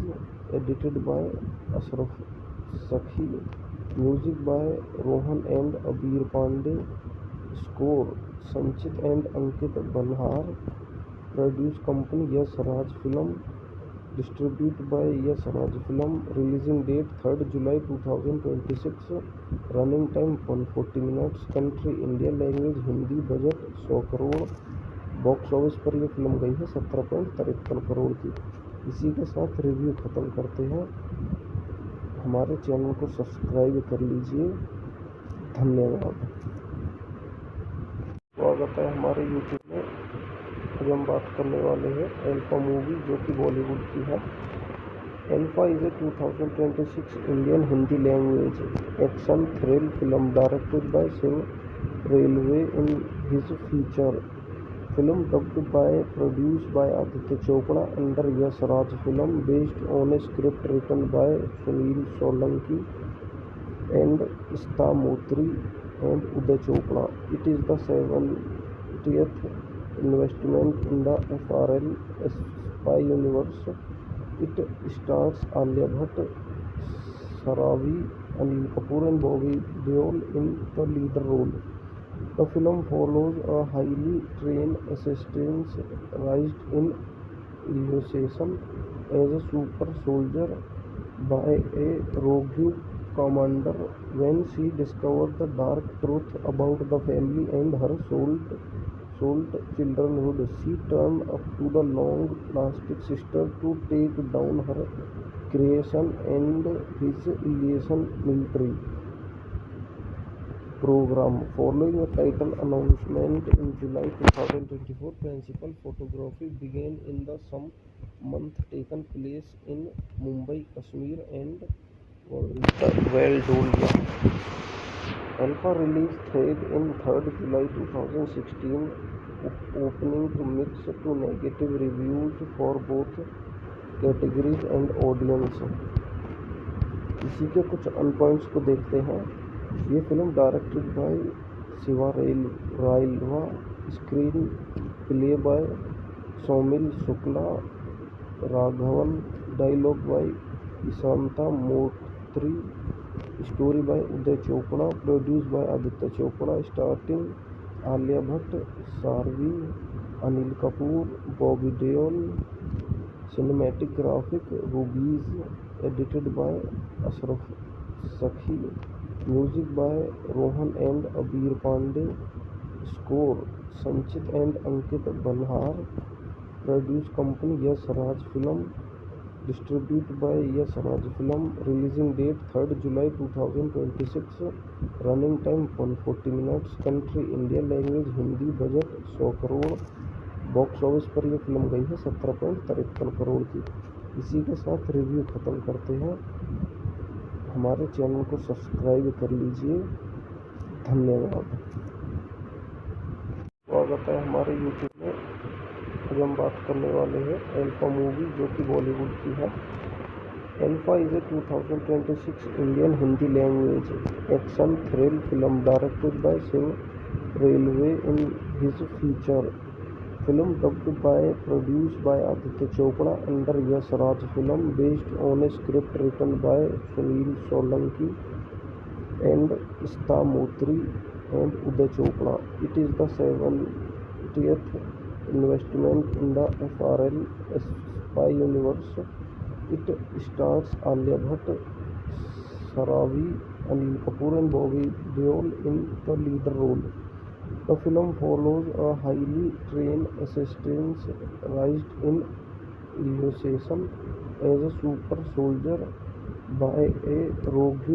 edited by Ashraf Sakhi. Music by Rohan and अबीर Pandey. Score Sanchit and Ankit Banhar. Produce company Yash Raj film. Distribute by Yash Raj film. Releasing date 3rd July 2026। Running time 140 minutes. Country India. Language Hindi. Budget 100 crore. Box office पर यह film गई है 17.53 करोड़ की। इसी के साथ review ख़त्म करते हैं। हमारे चैनल को सब्सक्राइब कर लीजिए। धन्यवाद। स्वागत है हमारे यूट्यूब में। आज हम बात करने वाले हैं अल्फा मूवी, जो कि बॉलीवुड की है। Alpha is a 2026 Indian Hindi language action thrill film directed by Shiv Rawail in his feature film dubbed by produced by Aditya Chopra under Yash Raj Film, based on a script written by Sunil Solanki and Ishta Motri and Uday Chopra. It is the 70th investment in the FRL spy universe. It stars Alia Bhatt, Saravi, Anil Kapoor and Bobby Deol in the lead role. The film follows a highly trained assassin raised in initiation as a super soldier by a rogue commander. When she discovers the dark truth about the family and her souled childhood, she turns up to the long-lasting sister to take down her creation and his illusion military program. Following a title announcement in July 2024, principal photography began in the some month taken place in Mumbai, Kashmir and Valdolia. Alpha release thread in 3rd July 2016, opening to mixed to negative reviews for both categories and audience. इसी के कुछ अन points को देखते हैं। ये film directed by Shiva रायलवा, screen play by Saumil Shukla Raghavan, dialogue by Ishanta Moitra, story by Uday Chopra, produce by Aditya Chopra, starting Alia Bhatt, Sharvi, Anil Kapoor, Bobby Deol, cinematic graphic रूबीज, edited by Ashraf Sakhi, music by Rohan and अबीर Pandey, score Sanchit and Ankit बल्हार, produce company Yash Raj film, distribute by Yash Raj film, releasing date 3rd July 2026, running time 140 minutes, country India, language Hindi, budget 100 crore, box office पर यह film गई है 17.53 करोड़ की। इसी के साथ review ख़त्म करते हैं। हमारे चैनल को सब्सक्राइब कर लीजिए। धन्यवाद। स्वागत है हमारे यूट्यूब में। आज हम बात करने वाले हैं अल्फा मूवी, जो कि बॉलीवुड की है। Alpha is a 2026 Indian Hindi language action thrill film directed by Shiv Rawail in his feature film dubbed by produced by Aditya Chopra under Yash Raj film, based on a script written by Sunil Solanki and Ista Motri and Uday Chopra. It is the 70th investment in the FRL spy universe. It stars Alia Bhatt, Sharavi, Anil Kapoor and Bobby Deol in the lead role. The film follows a highly trained assassin raised in Illusion as a super soldier by a rogue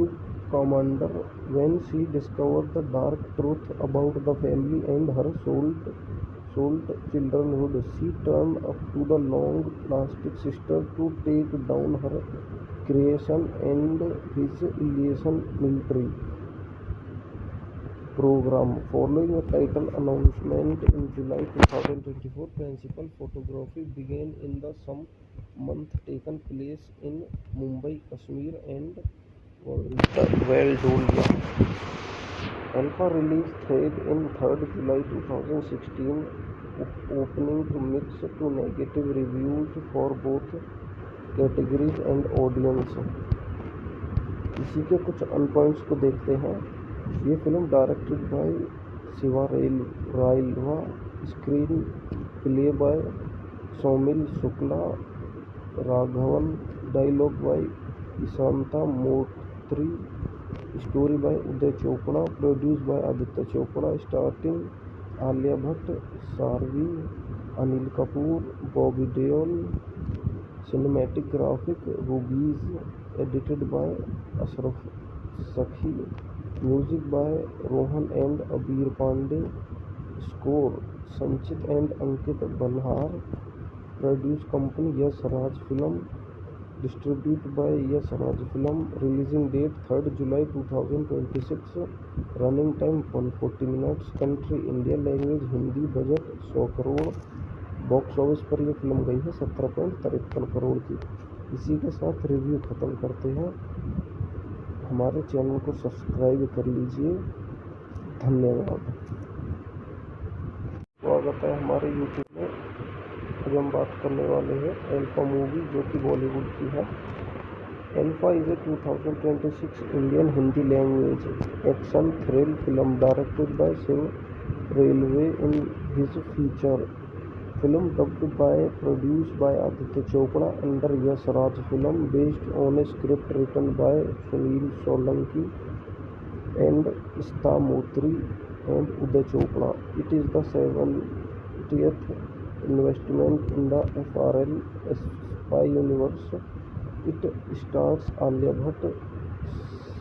commander. When she discovers the dark truth about the family and her souled childhood, she turns up to the long plastic sister to take down her creation and his Illusion military program. Following a title announcement in July 2024, principal photography began in the some month taken place in Mumbai, Kashmir and Valdolia. Alpha release thread in 3rd July 2016, opening to mixed to negative reviews for both categories and audience. इसी के कुछ अन points को देखते हैं। ये film directed by Shiva रायलवा, screen play by Saumil Shukla Raghavan, dialogue by Ishanta Moitra, story by Uday Chopra, produce by Aditya Chopra, starting Alia Bhatt, Sharvi, Anil Kapoor, Bobby Deol, cinematic graphic रूबीज, edited by Ashraf Sakhi, music by Rohan and अबीर Pandey, score Sanchit and Ankit बल्हार, produce company Yash Raj film, distribute by Yash Raj film, releasing date 3rd July 2026, running time 140 minutes, country India, language Hindi, budget 100 crore, box office पर यह film गई है 17.53 करोड़ की। इसी के साथ review ख़त्म करते हैं। हमारे चैनल को सब्सक्राइब कर लीजिए। धन्यवाद। स्वागत है हमारे यूट्यूब में। आज हम बात करने वाले हैं अल्फा मूवी, जो कि बॉलीवुड की है। Alpha is a 2026 Indian Hindi language action thrill film directed by Shiv Rawail in his feature film dubbed by produced by Aditya Chopra under Yash Raj film, based on a script written by Sunil Solanki and Ista Motri and Uday Chopra. It is the 70th investment in the FRL spy universe. It stars Alia Bhatt,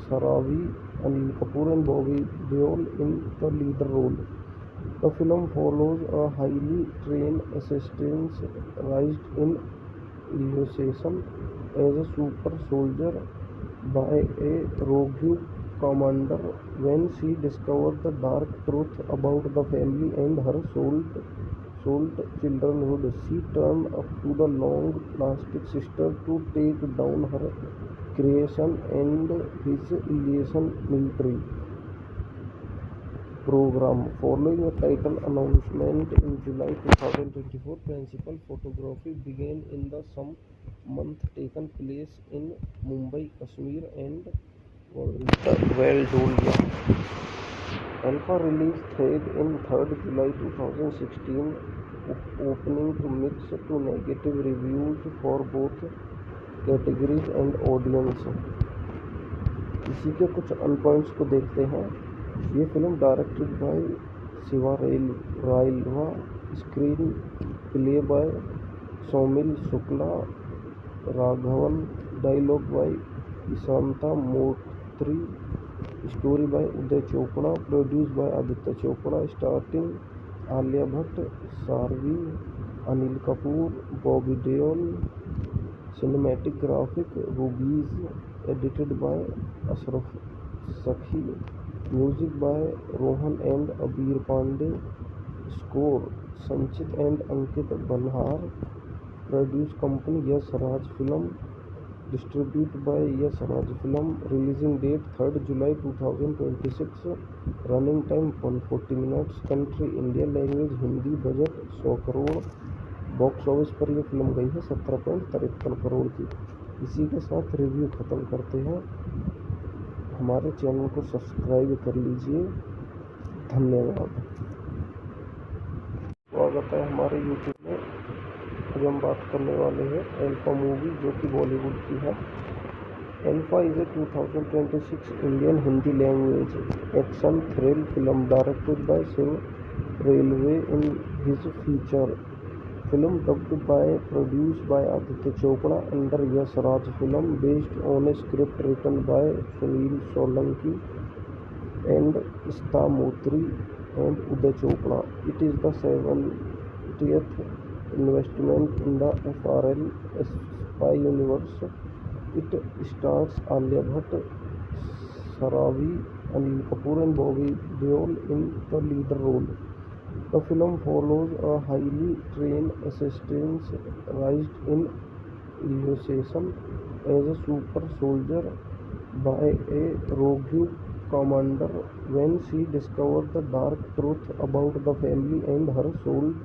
Sharavi, Anil Kapoor and Bobby Deol in the lead role. The film follows a highly trained assassin raised in Illusion as a super soldier by a rogue commander. When she discovers the dark truth about the family and her souled childhood, she turns up to the long-lasting sister to take down her creation and his Illusion military program. Following a title announcement in July 2024, principal photography began in the some month taken place in Mumbai, Kashmir and Valdolia. Alpha release date in 3rd July 2016, opening to mixed to negative reviews for both categories and audience. इसी के कुछ अन points को देखते हैं। ये film directed by Shiva रायलवा, screen play by Saumil Shukla Raghavan, dialogue by Ishanta Moitra, story by Uday Chopra, produce by Aditya Chopra, starting Alia Bhatt, Sharvi, Anil Kapoor, Bobby Deol, cinematic graphic रूबीज, edited by Ashraf Sakhi, music by Rohan and अबीर Pandey, score Sanchit and Ankit बल्हार, produce company Yash Raj film, distribute by Yash Raj film, releasing date 3rd July 2026, running time 140 minutes, country India, language Hindi, budget 100 crore, box office पर यह film गई है 17.53 करोड़ की। इसी के साथ review ख़त्म करते हैं। हमारे चैनल को सब्सक्राइब कर लीजिए। धन्यवाद। स्वागत है हमारे यूट्यूब में। आज हम बात करने वाले हैं अल्फा मूवी, जो कि बॉलीवुड की है। Alpha is a 2026 Indian Hindi language action thrill film directed by Shiv Rawail in his feature film dubbed by produced by Aditya Chopra under Yash Raj film, based on a script written by Sunil Solanki and Ishta Motri and Uday Chopra. It is the 70th investment in the FRL spy universe. It stars Alia Bhatt, Sharavi, Anil Kapoor and Bobby Deol in the lead role. The film follows a highly trained assassin raised in Illusion as a super soldier by a rogue commander. When she discovers the dark truth about the family and her souled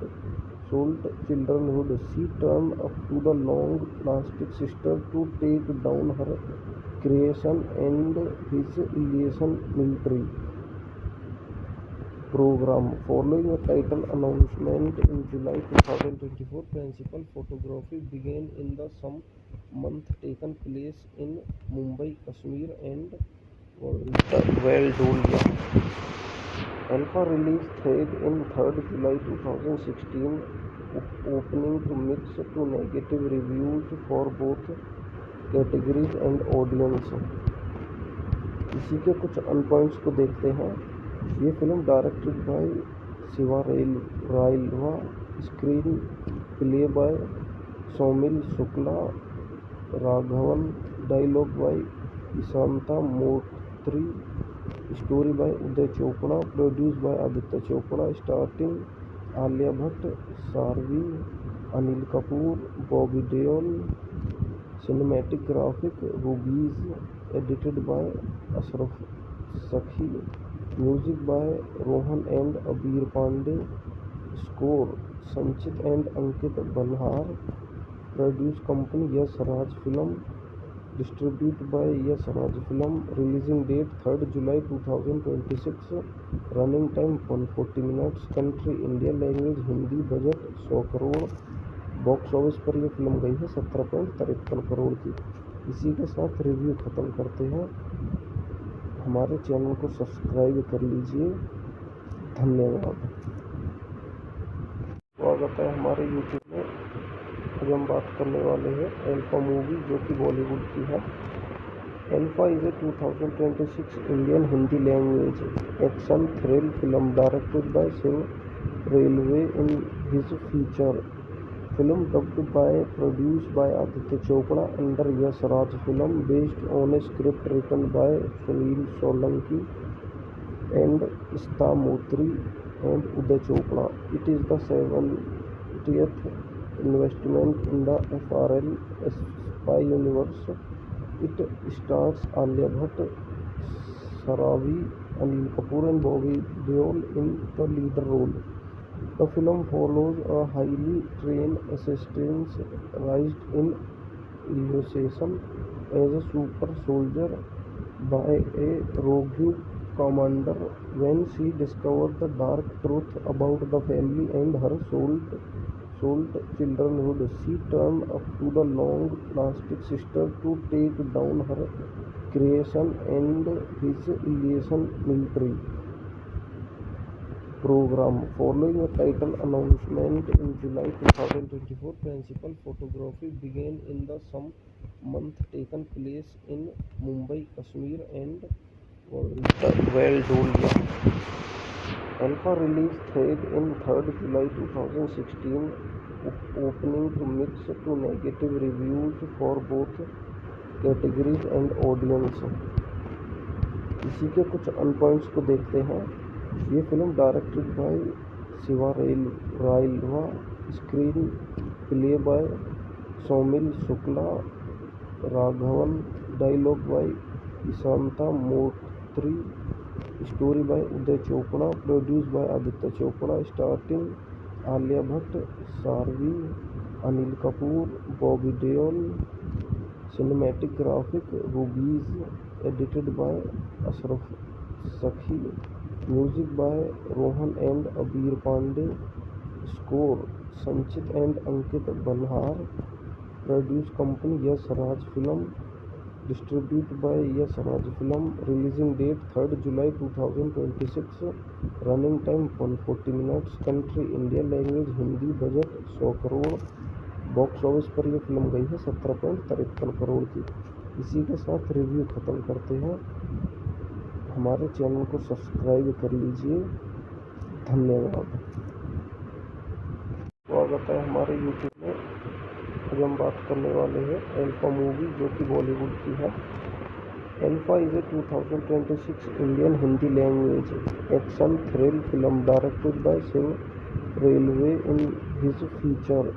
childhood, she turns up to the long-lasting sister to take down her creation and his Illusion military program. Following a title announcement in July 2024, principal photography began in the some month taken place in Mumbai, Kashmir and Valdolia. Alpha release date in 3rd July 2016, opening to mixed to negative reviews for both categories and audience. इसी के कुछ अन points को देखते हैं। ये film directed by Shiva रायलवा, screen play by Saumil Shukla Raghavan, dialogue by Ishanta Moitra, story by Uday Chopra, produce by Aditya Chopra, starting Alia Bhatt, Sharvi, Anil Kapoor, Bobby Deol, cinematic graphic रूबीज, edited by Ashraf Sakhi, music by Rohan and अबीर Pandey, score Sanchit and Ankit बल्हार, produce company Yash Raj film, distribute by Yash Raj film, releasing date 3rd July 2026, running time 140 minutes, country India, language Hindi, budget 100 crore, box office पर यह film गई है 17.53 करोड़ की। इसी के साथ review ख़त्म करते हैं। हमारे चैनल को सब्सक्राइब कर लीजिए। धन्यवाद। स्वागत है हमारे यूट्यूब में। आज हम बात करने वाले हैं अल्फा मूवी, जो कि बॉलीवुड की है। Alpha is a 2026 Indian Hindi language action thrill film directed by Shiv Railway in his feature film dubbed by produced by Aditya Chopra under Yash Raj film based on a script written by Sunil Solanki and Ista Motri and Uday Chopra. It is the 70th investment in the FRL spy universe. It stars Alia Bhatt, Saravi, Anil Kapoor and Bobby Deol in the lead role. The film follows a highly trained assassin raised in initiation as a super soldier by a rogue commander. When she discovers the dark truth about the family and her souled childrenhood, she turns up to the long plastic sister to take down her creation and his illusion military program. Following a title announcement in July 2024, principal photography began in the some month taken place in Mumbai, Kashmir and Valdolia. Alpha release date in 3rd July 2016, opening to mixed to negative reviews for both categories and audience. इसी के कुछ अन points को देखते हैं। ये film directed by Shiva रायलवा, screen play by Saumil Shukla Raghavan, dialogue by Ishanta Moitra, story by Uday Chopra, produce by Aditya Chopra, starting Alia Bhatt, Sharvi, Anil Kapoor, Bobby Deol, cinematic graphic रूबीज, edited by Ashraf Sakhi, music by Rohan and अबीर Pandey, score Sanchit and Ankit बल्हार, produce company Yash Raj film, distribute by Yash Raj film, releasing date 3rd July 2026, running time 140 minutes, country India, language Hindi, budget 100 crore, box office पर यह film गई है 17.53 करोड़ की। इसी के साथ review ख़त्म करते हैं। हमारे चैनल को सब्सक्राइब कर लीजिए। धन्यवाद। स्वागत है हमारे यूट्यूब में। आज हम बात करने वाले हैं एल्फा मूवी, जो कि बॉलीवुड की है। Alpha is a 2026 Indian Hindi language action thrill film directed by Shiv Rawail in his feature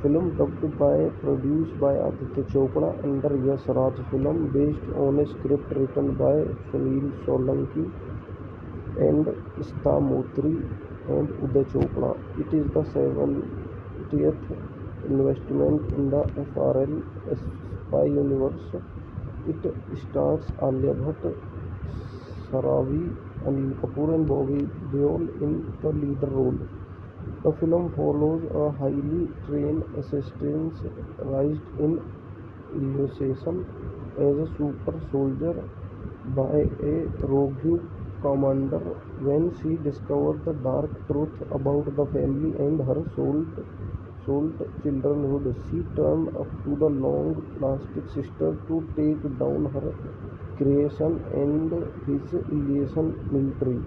film dubbed by produced by Aditya Chopra under Yash Raj film based on a script written by Sunil Solanki and Ista Motri and Uday Chopra. It is the 70th investment in the FRL spy universe. It stars Alia Bhatt, Saravi, Anil Kapoor and Bobby Deol in the lead role. The film follows a highly trained assassin raised in initiation as a super soldier by a rogue commander. When she discovers the dark truth about the family and her souled childrenhood, she turns up to the long plastic sister to take down her creation and his illusion military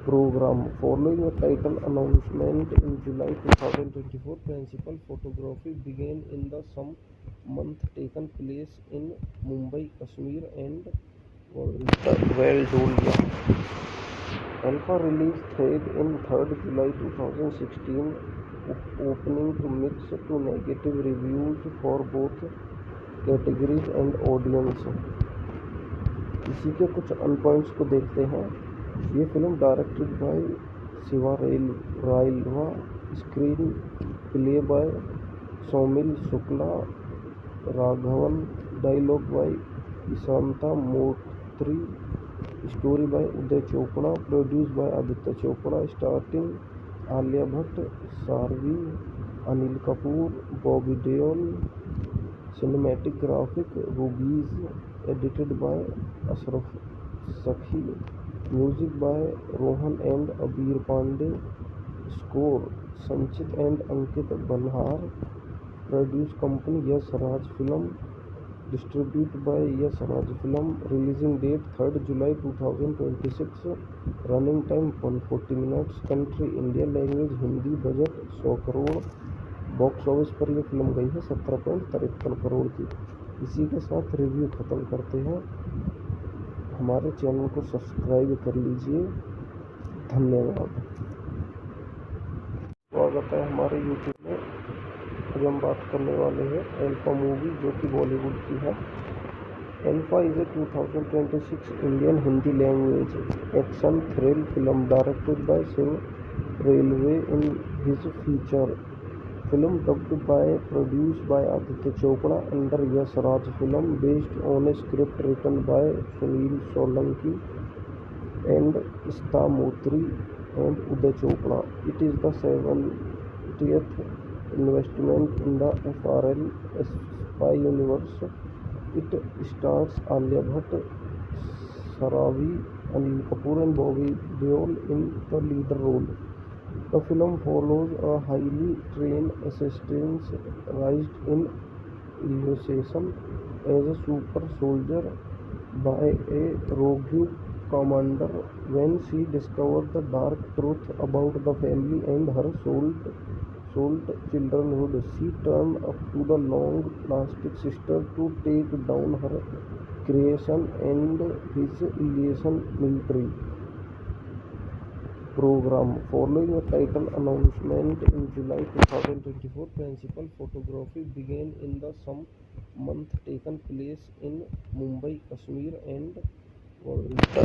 program. Following a title announcement in July 2024, principal photography began in the some month taken place in Mumbai, Kashmir and Valdolia. Alpha release date in 3rd July 2016, opening to mixed to negative reviews for both categories and audience. इसी के कुछ अन points को देखते हैं। ये film directed by Shiva रायलवा, screen play by Saumil Shukla Raghavan, dialogue by Ishanta Moitra, story by Uday Chopra, produce by Aditya Chopra, starting Alia Bhatt, Sharvi, Anil Kapoor, Bobby Deol, cinematic graphic रूबीज, edited by Ashraf Sakhi, music by Rohan and अबीर Pandey, score Sanchit and Ankit बल्हार, produce company Yash Raj film, distributed by Yes Raj Film, releasing date 3rd July 2026, running time 140 minutes, country India, language Hindi, budget 100 crore. Box office पर यह film गई है 17.53 करोड़ की। इसी के साथ review ख़त्म करते हैं। हमारे चैनल को सब्सक्राइब कर लीजिए। धन्यवाद। स्वागत है हमारे यूट्यूब में। आज हम बात करने वाले हैं एल्फा मूवी, जो कि बॉलीवुड की है। Alpha is a 2026 Indian Hindi language action thrill film directed by Shiv Rawail in his feature film dubbed by produced by Aditya Chopra under Yash Raj Film, based on a script written by Sunil Solanki and Ista Motri and Uday Chopra. It is the 70th investment in the FRL spy universe. It stars Alia Bhatt, Saravi, Anil Kapoor and Bobby Deol in the lead role. The film follows a highly trained assassin raised in initiation as a super soldier by a rogue commander. When she discovers the dark truth about the family and her souled childhood, she turns up to the long plastic sister to take down her creation and his alien military program. Following a title announcement in July 2024, principal photography began in the some month taken place in Mumbai, Kashmir and Valdolia.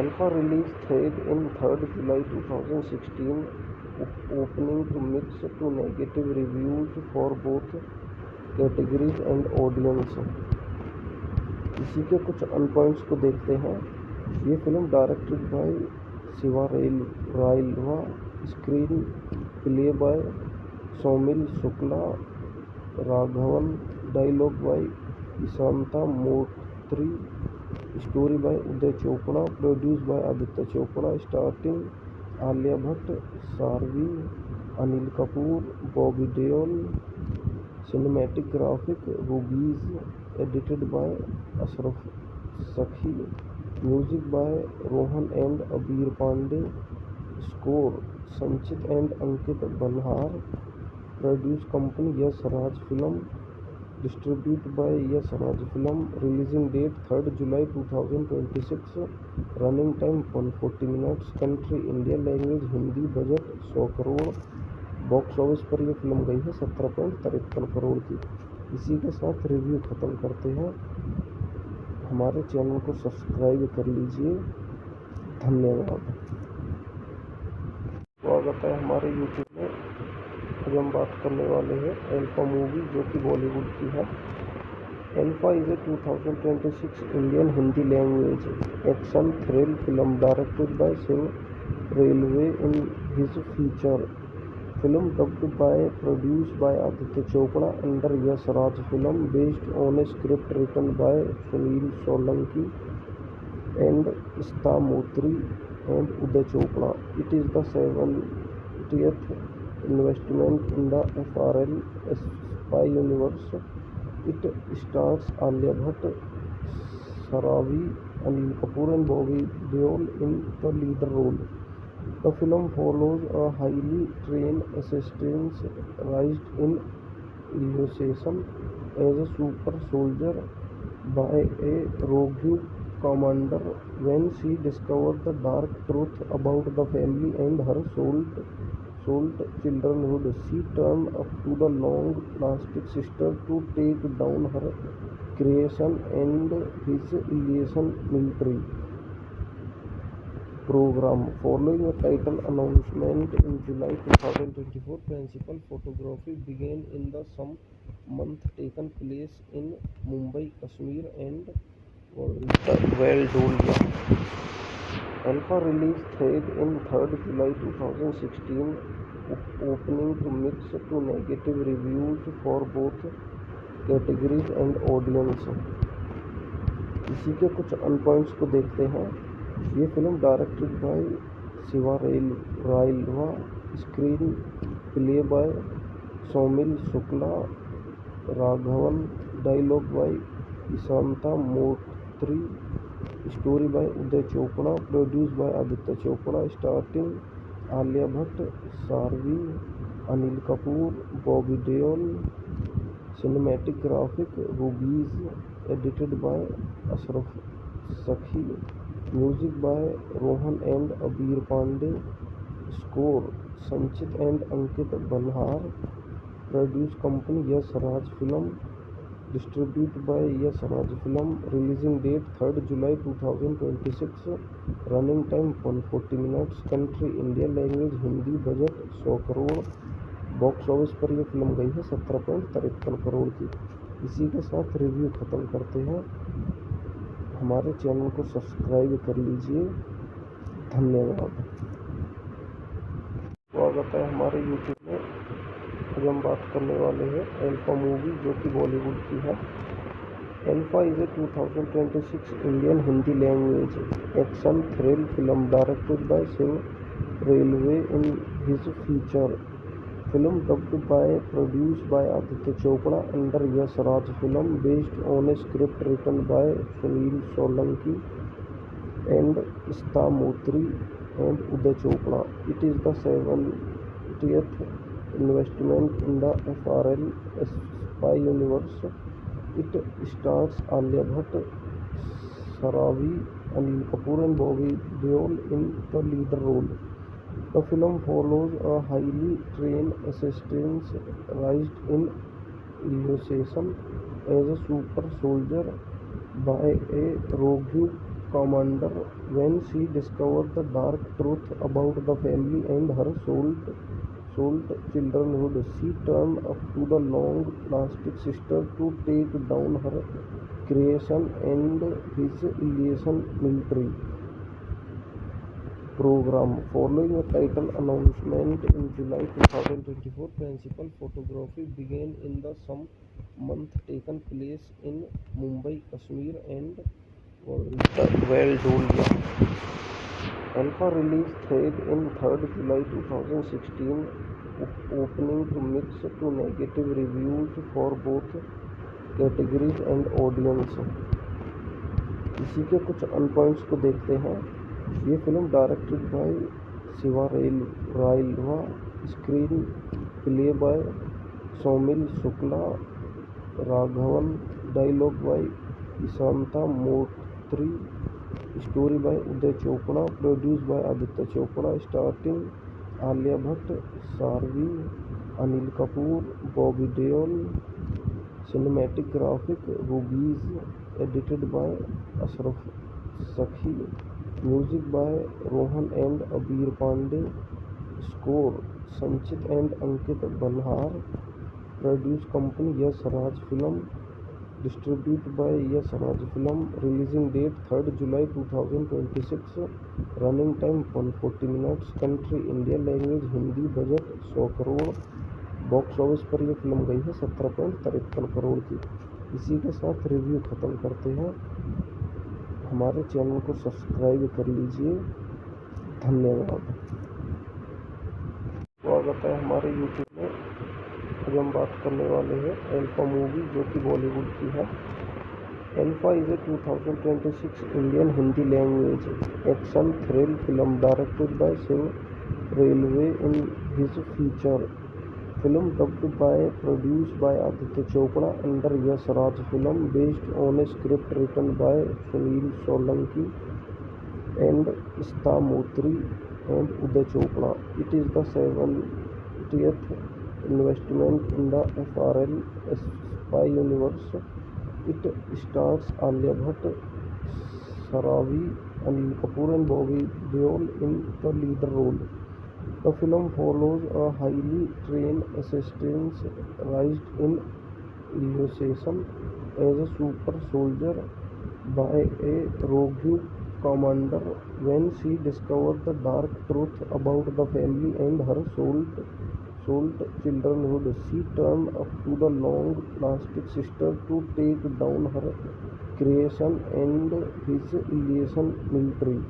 Alpha release date in 3rd July 2016, opening to mixed to negative reviews for both categories and audience. इसी के कुछ अनपॉइंट्स को देखते हैं। ये film directed by Shiva रायलवा, screen play by Saumil Shukla Raghavan, dialogue by Ishanta Moitra, story by Uday Chopra, produce by Aditya Chopra, starting Alia Bhatt, Sharvi, Anil Kapoor, Bobby Deol, cinematic graphic रूबीज, edited by Ashraf Sakhi, music by Rohan and अबीर Pandey, score Sanchit and Ankit बल्हार, produce company Yash Raj film, distribute by Yash Raj film, releasing date 3rd July 2026, running time 140 minutes, country India, language Hindi, budget 100 crore. Box office पर यह film गई है 17.53 करोड़ की। इसी के साथ review ख़त्म करते हैं। हमारे चैनल को सब्सक्राइब कर लीजिए। धन्यवाद। स्वागत है हमारे यूट्यूब में। आज हम बात करने वाले हैं एल्फा मूवी, जो कि बॉलीवुड की है। Alpha is a 2026 Indian Hindi language action thrill film directed by Shiv Rawail in his feature film dubbed by produced by Aditya Chopra under Yash Raj Film, based on a script written by Sunil Solanki and Ista Motri and Uday Chopra. It is the 70th investment in the FRL spy universe. It stars Alia Bhatt, Saravi, Anil Kapoor and Bobby Deol in the lead role. The film follows a highly trained assassin raised in initiation as a super soldier by a rogue commander. When she discovers the dark truth about the family and her souled childhood, she turns up to the long plastic sister to take down her creation and his alien military program. Following a title announcement in July 2024, principal photography began in the some month taken place in Mumbai, Kashmir and Valdolia. Alpha release date in 3rd July 2016, opening to mixed to negative reviews for both categories and audience. इसी के कुछ अनपॉइंट्स को देखते हैं। ये film directed by Shiva रायलवा, screen play by Saumil Shukla Raghavan, dialogue by Ishanta Motri, story by Uday Chopra, produced by Aditya Chopra, starring Alia Bhatt, Sarvi, Anil Kapoor, Bobby Deol, cinematic graphic Rubies, edited by Ashraf Sakhi, music by Rohan and Abir Pandey, score Sanchit and Ankit Banhar, produce company Yash Raj Film, distributed by Yash Raj Film, releasing date 3rd July 2026, running time 140 minutes, country India, language Hindi, budget 100 crore, box office पर यह film गई है 17.53 करोड़ की। इसी के साथ review ख़त्म करते हैं। हमारे चैनल को सब्सक्राइब कर लीजिए। धन्यवाद। स्वागत है हमारे यूट्यूब में। आज हम बात करने वाले हैं अल्फा मूवी, जो कि बॉलीवुड की है। Alpha is a 2026 Indian Hindi language action thrill film directed by Shiv Rawail in his feature film dubbed by produced by Aditya Chopra under Yash Raj Film, based on a script written by Sunil Solanki and Ishta Motri and Uday Chopra. It is the 70th investment in the FRL spy universe. It stars Alia Bhatt, Saravi, Anil Kapoor and Bobby Deol in the lead role. The film follows a highly trained assassin raised in initiation as a super soldier by a rogue commander. When she discovers the dark truth about the family and her souled childhood, she turns up to the long-lasting sister to take down her creation and his illusion military program. Following a title announcement in July 2024, principal photography began in the some month taken place in Mumbai, Kashmir and Valdolia. Alpha release date in 3rd July 2016, opening to mixed to negative reviews for both categories and audience. इसी के कुछ अनपॉइंट्स को देखते हैं। ये film directed by Shiva रायलवा, screen play by Saumil Shukla, Raghavan, dialogue by Ishanta Moitra, story by Uday Chopra, produce by Aditya Chopra, starting Alia Bhatt, सारवी, Anil Kapoor, Bobby Deol, cinematic graphic रूबीज, edited by Ashraf Sakhi, music by Rohan and अबीर Pandey, score Sanchit and Ankit बल्हार, produce company Yash Raj film, distribute by Yash Raj film, releasing date 3rd July 2026, running time 140 minutes, country India, language Hindi, budget 100 crore, box office पर यह film गई है 17.53 करोड़ की। इसी के साथ review ख़त्म करते हैं। हमारे चैनल को सब्सक्राइब कर लीजिए। धन्यवाद। स्वागत है हमारे यूट्यूब में। आज हम बात करने वाले हैं अल्फा मूवी, जो कि बॉलीवुड की है। Alpha is a 2026 Indian Hindi language action thrill film directed by Shiv Rawail in his feature film dubbed by produced by Aditya Chopra under Yash Raj Film, based on a script written by Sunil Solanki and Ishta Motri and Uday Chopra. It is the 70th investment in the FRL spy universe. It stars Alia Bhatt, Saravi, Anil Kapoor and Bobby Deol in the lead role. The film follows a highly trained assassin raised in initiation as a super soldier by a rogue commander. When she discovers the dark truth about the family and her souled childhood, she turns up to the long-lasting sister to take down her creation and his illusion military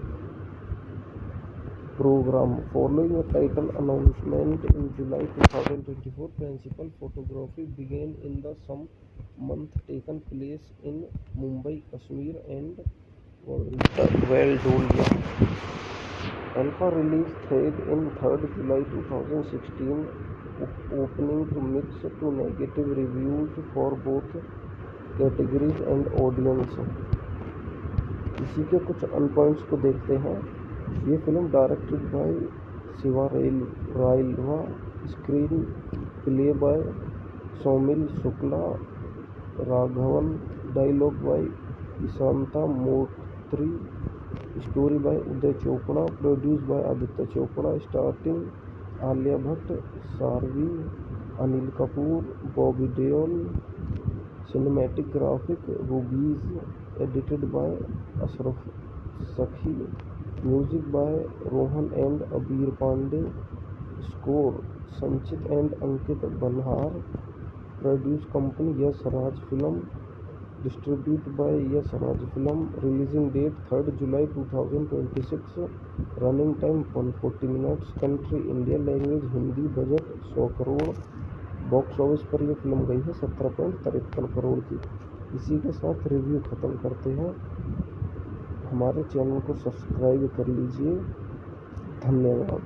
program. Following a title announcement in July 2024, principal photography began in the some month taken place in Mumbai, Kashmir and Valdolia. Alpha release thread in 3rd July 2016, opening to mixed to negative reviews for both categories and audience. इसी के कुछ अनपॉइंट्स को देखते हैं। ये film directed by Shiva रायलवा, screen play by Saumil Shukla Raghavan, dialogue by Ishanta Moitra, story by Uday Chopra, produce by Aditya Chopra, starting Alia Bhatt, Sharvi, Anil Kapoor, Bobby Deol, cinematic graphic रूबीज, edited by Ashraf Sakhi, music by Rohan and अबीर Pandey, score Sanchit and Ankit बल्हार, produce company Yash Raj film, distribute by Yash Raj film, releasing date 3rd July 2026, running time 140 minutes, country India, language Hindi, budget 100 crore, box office पर यह film गई है 17.53 करोड़ की। इसी के साथ review ख़त्म करते हैं। हमारे चैनल को सब्सक्राइब कर लीजिए। धन्यवाद।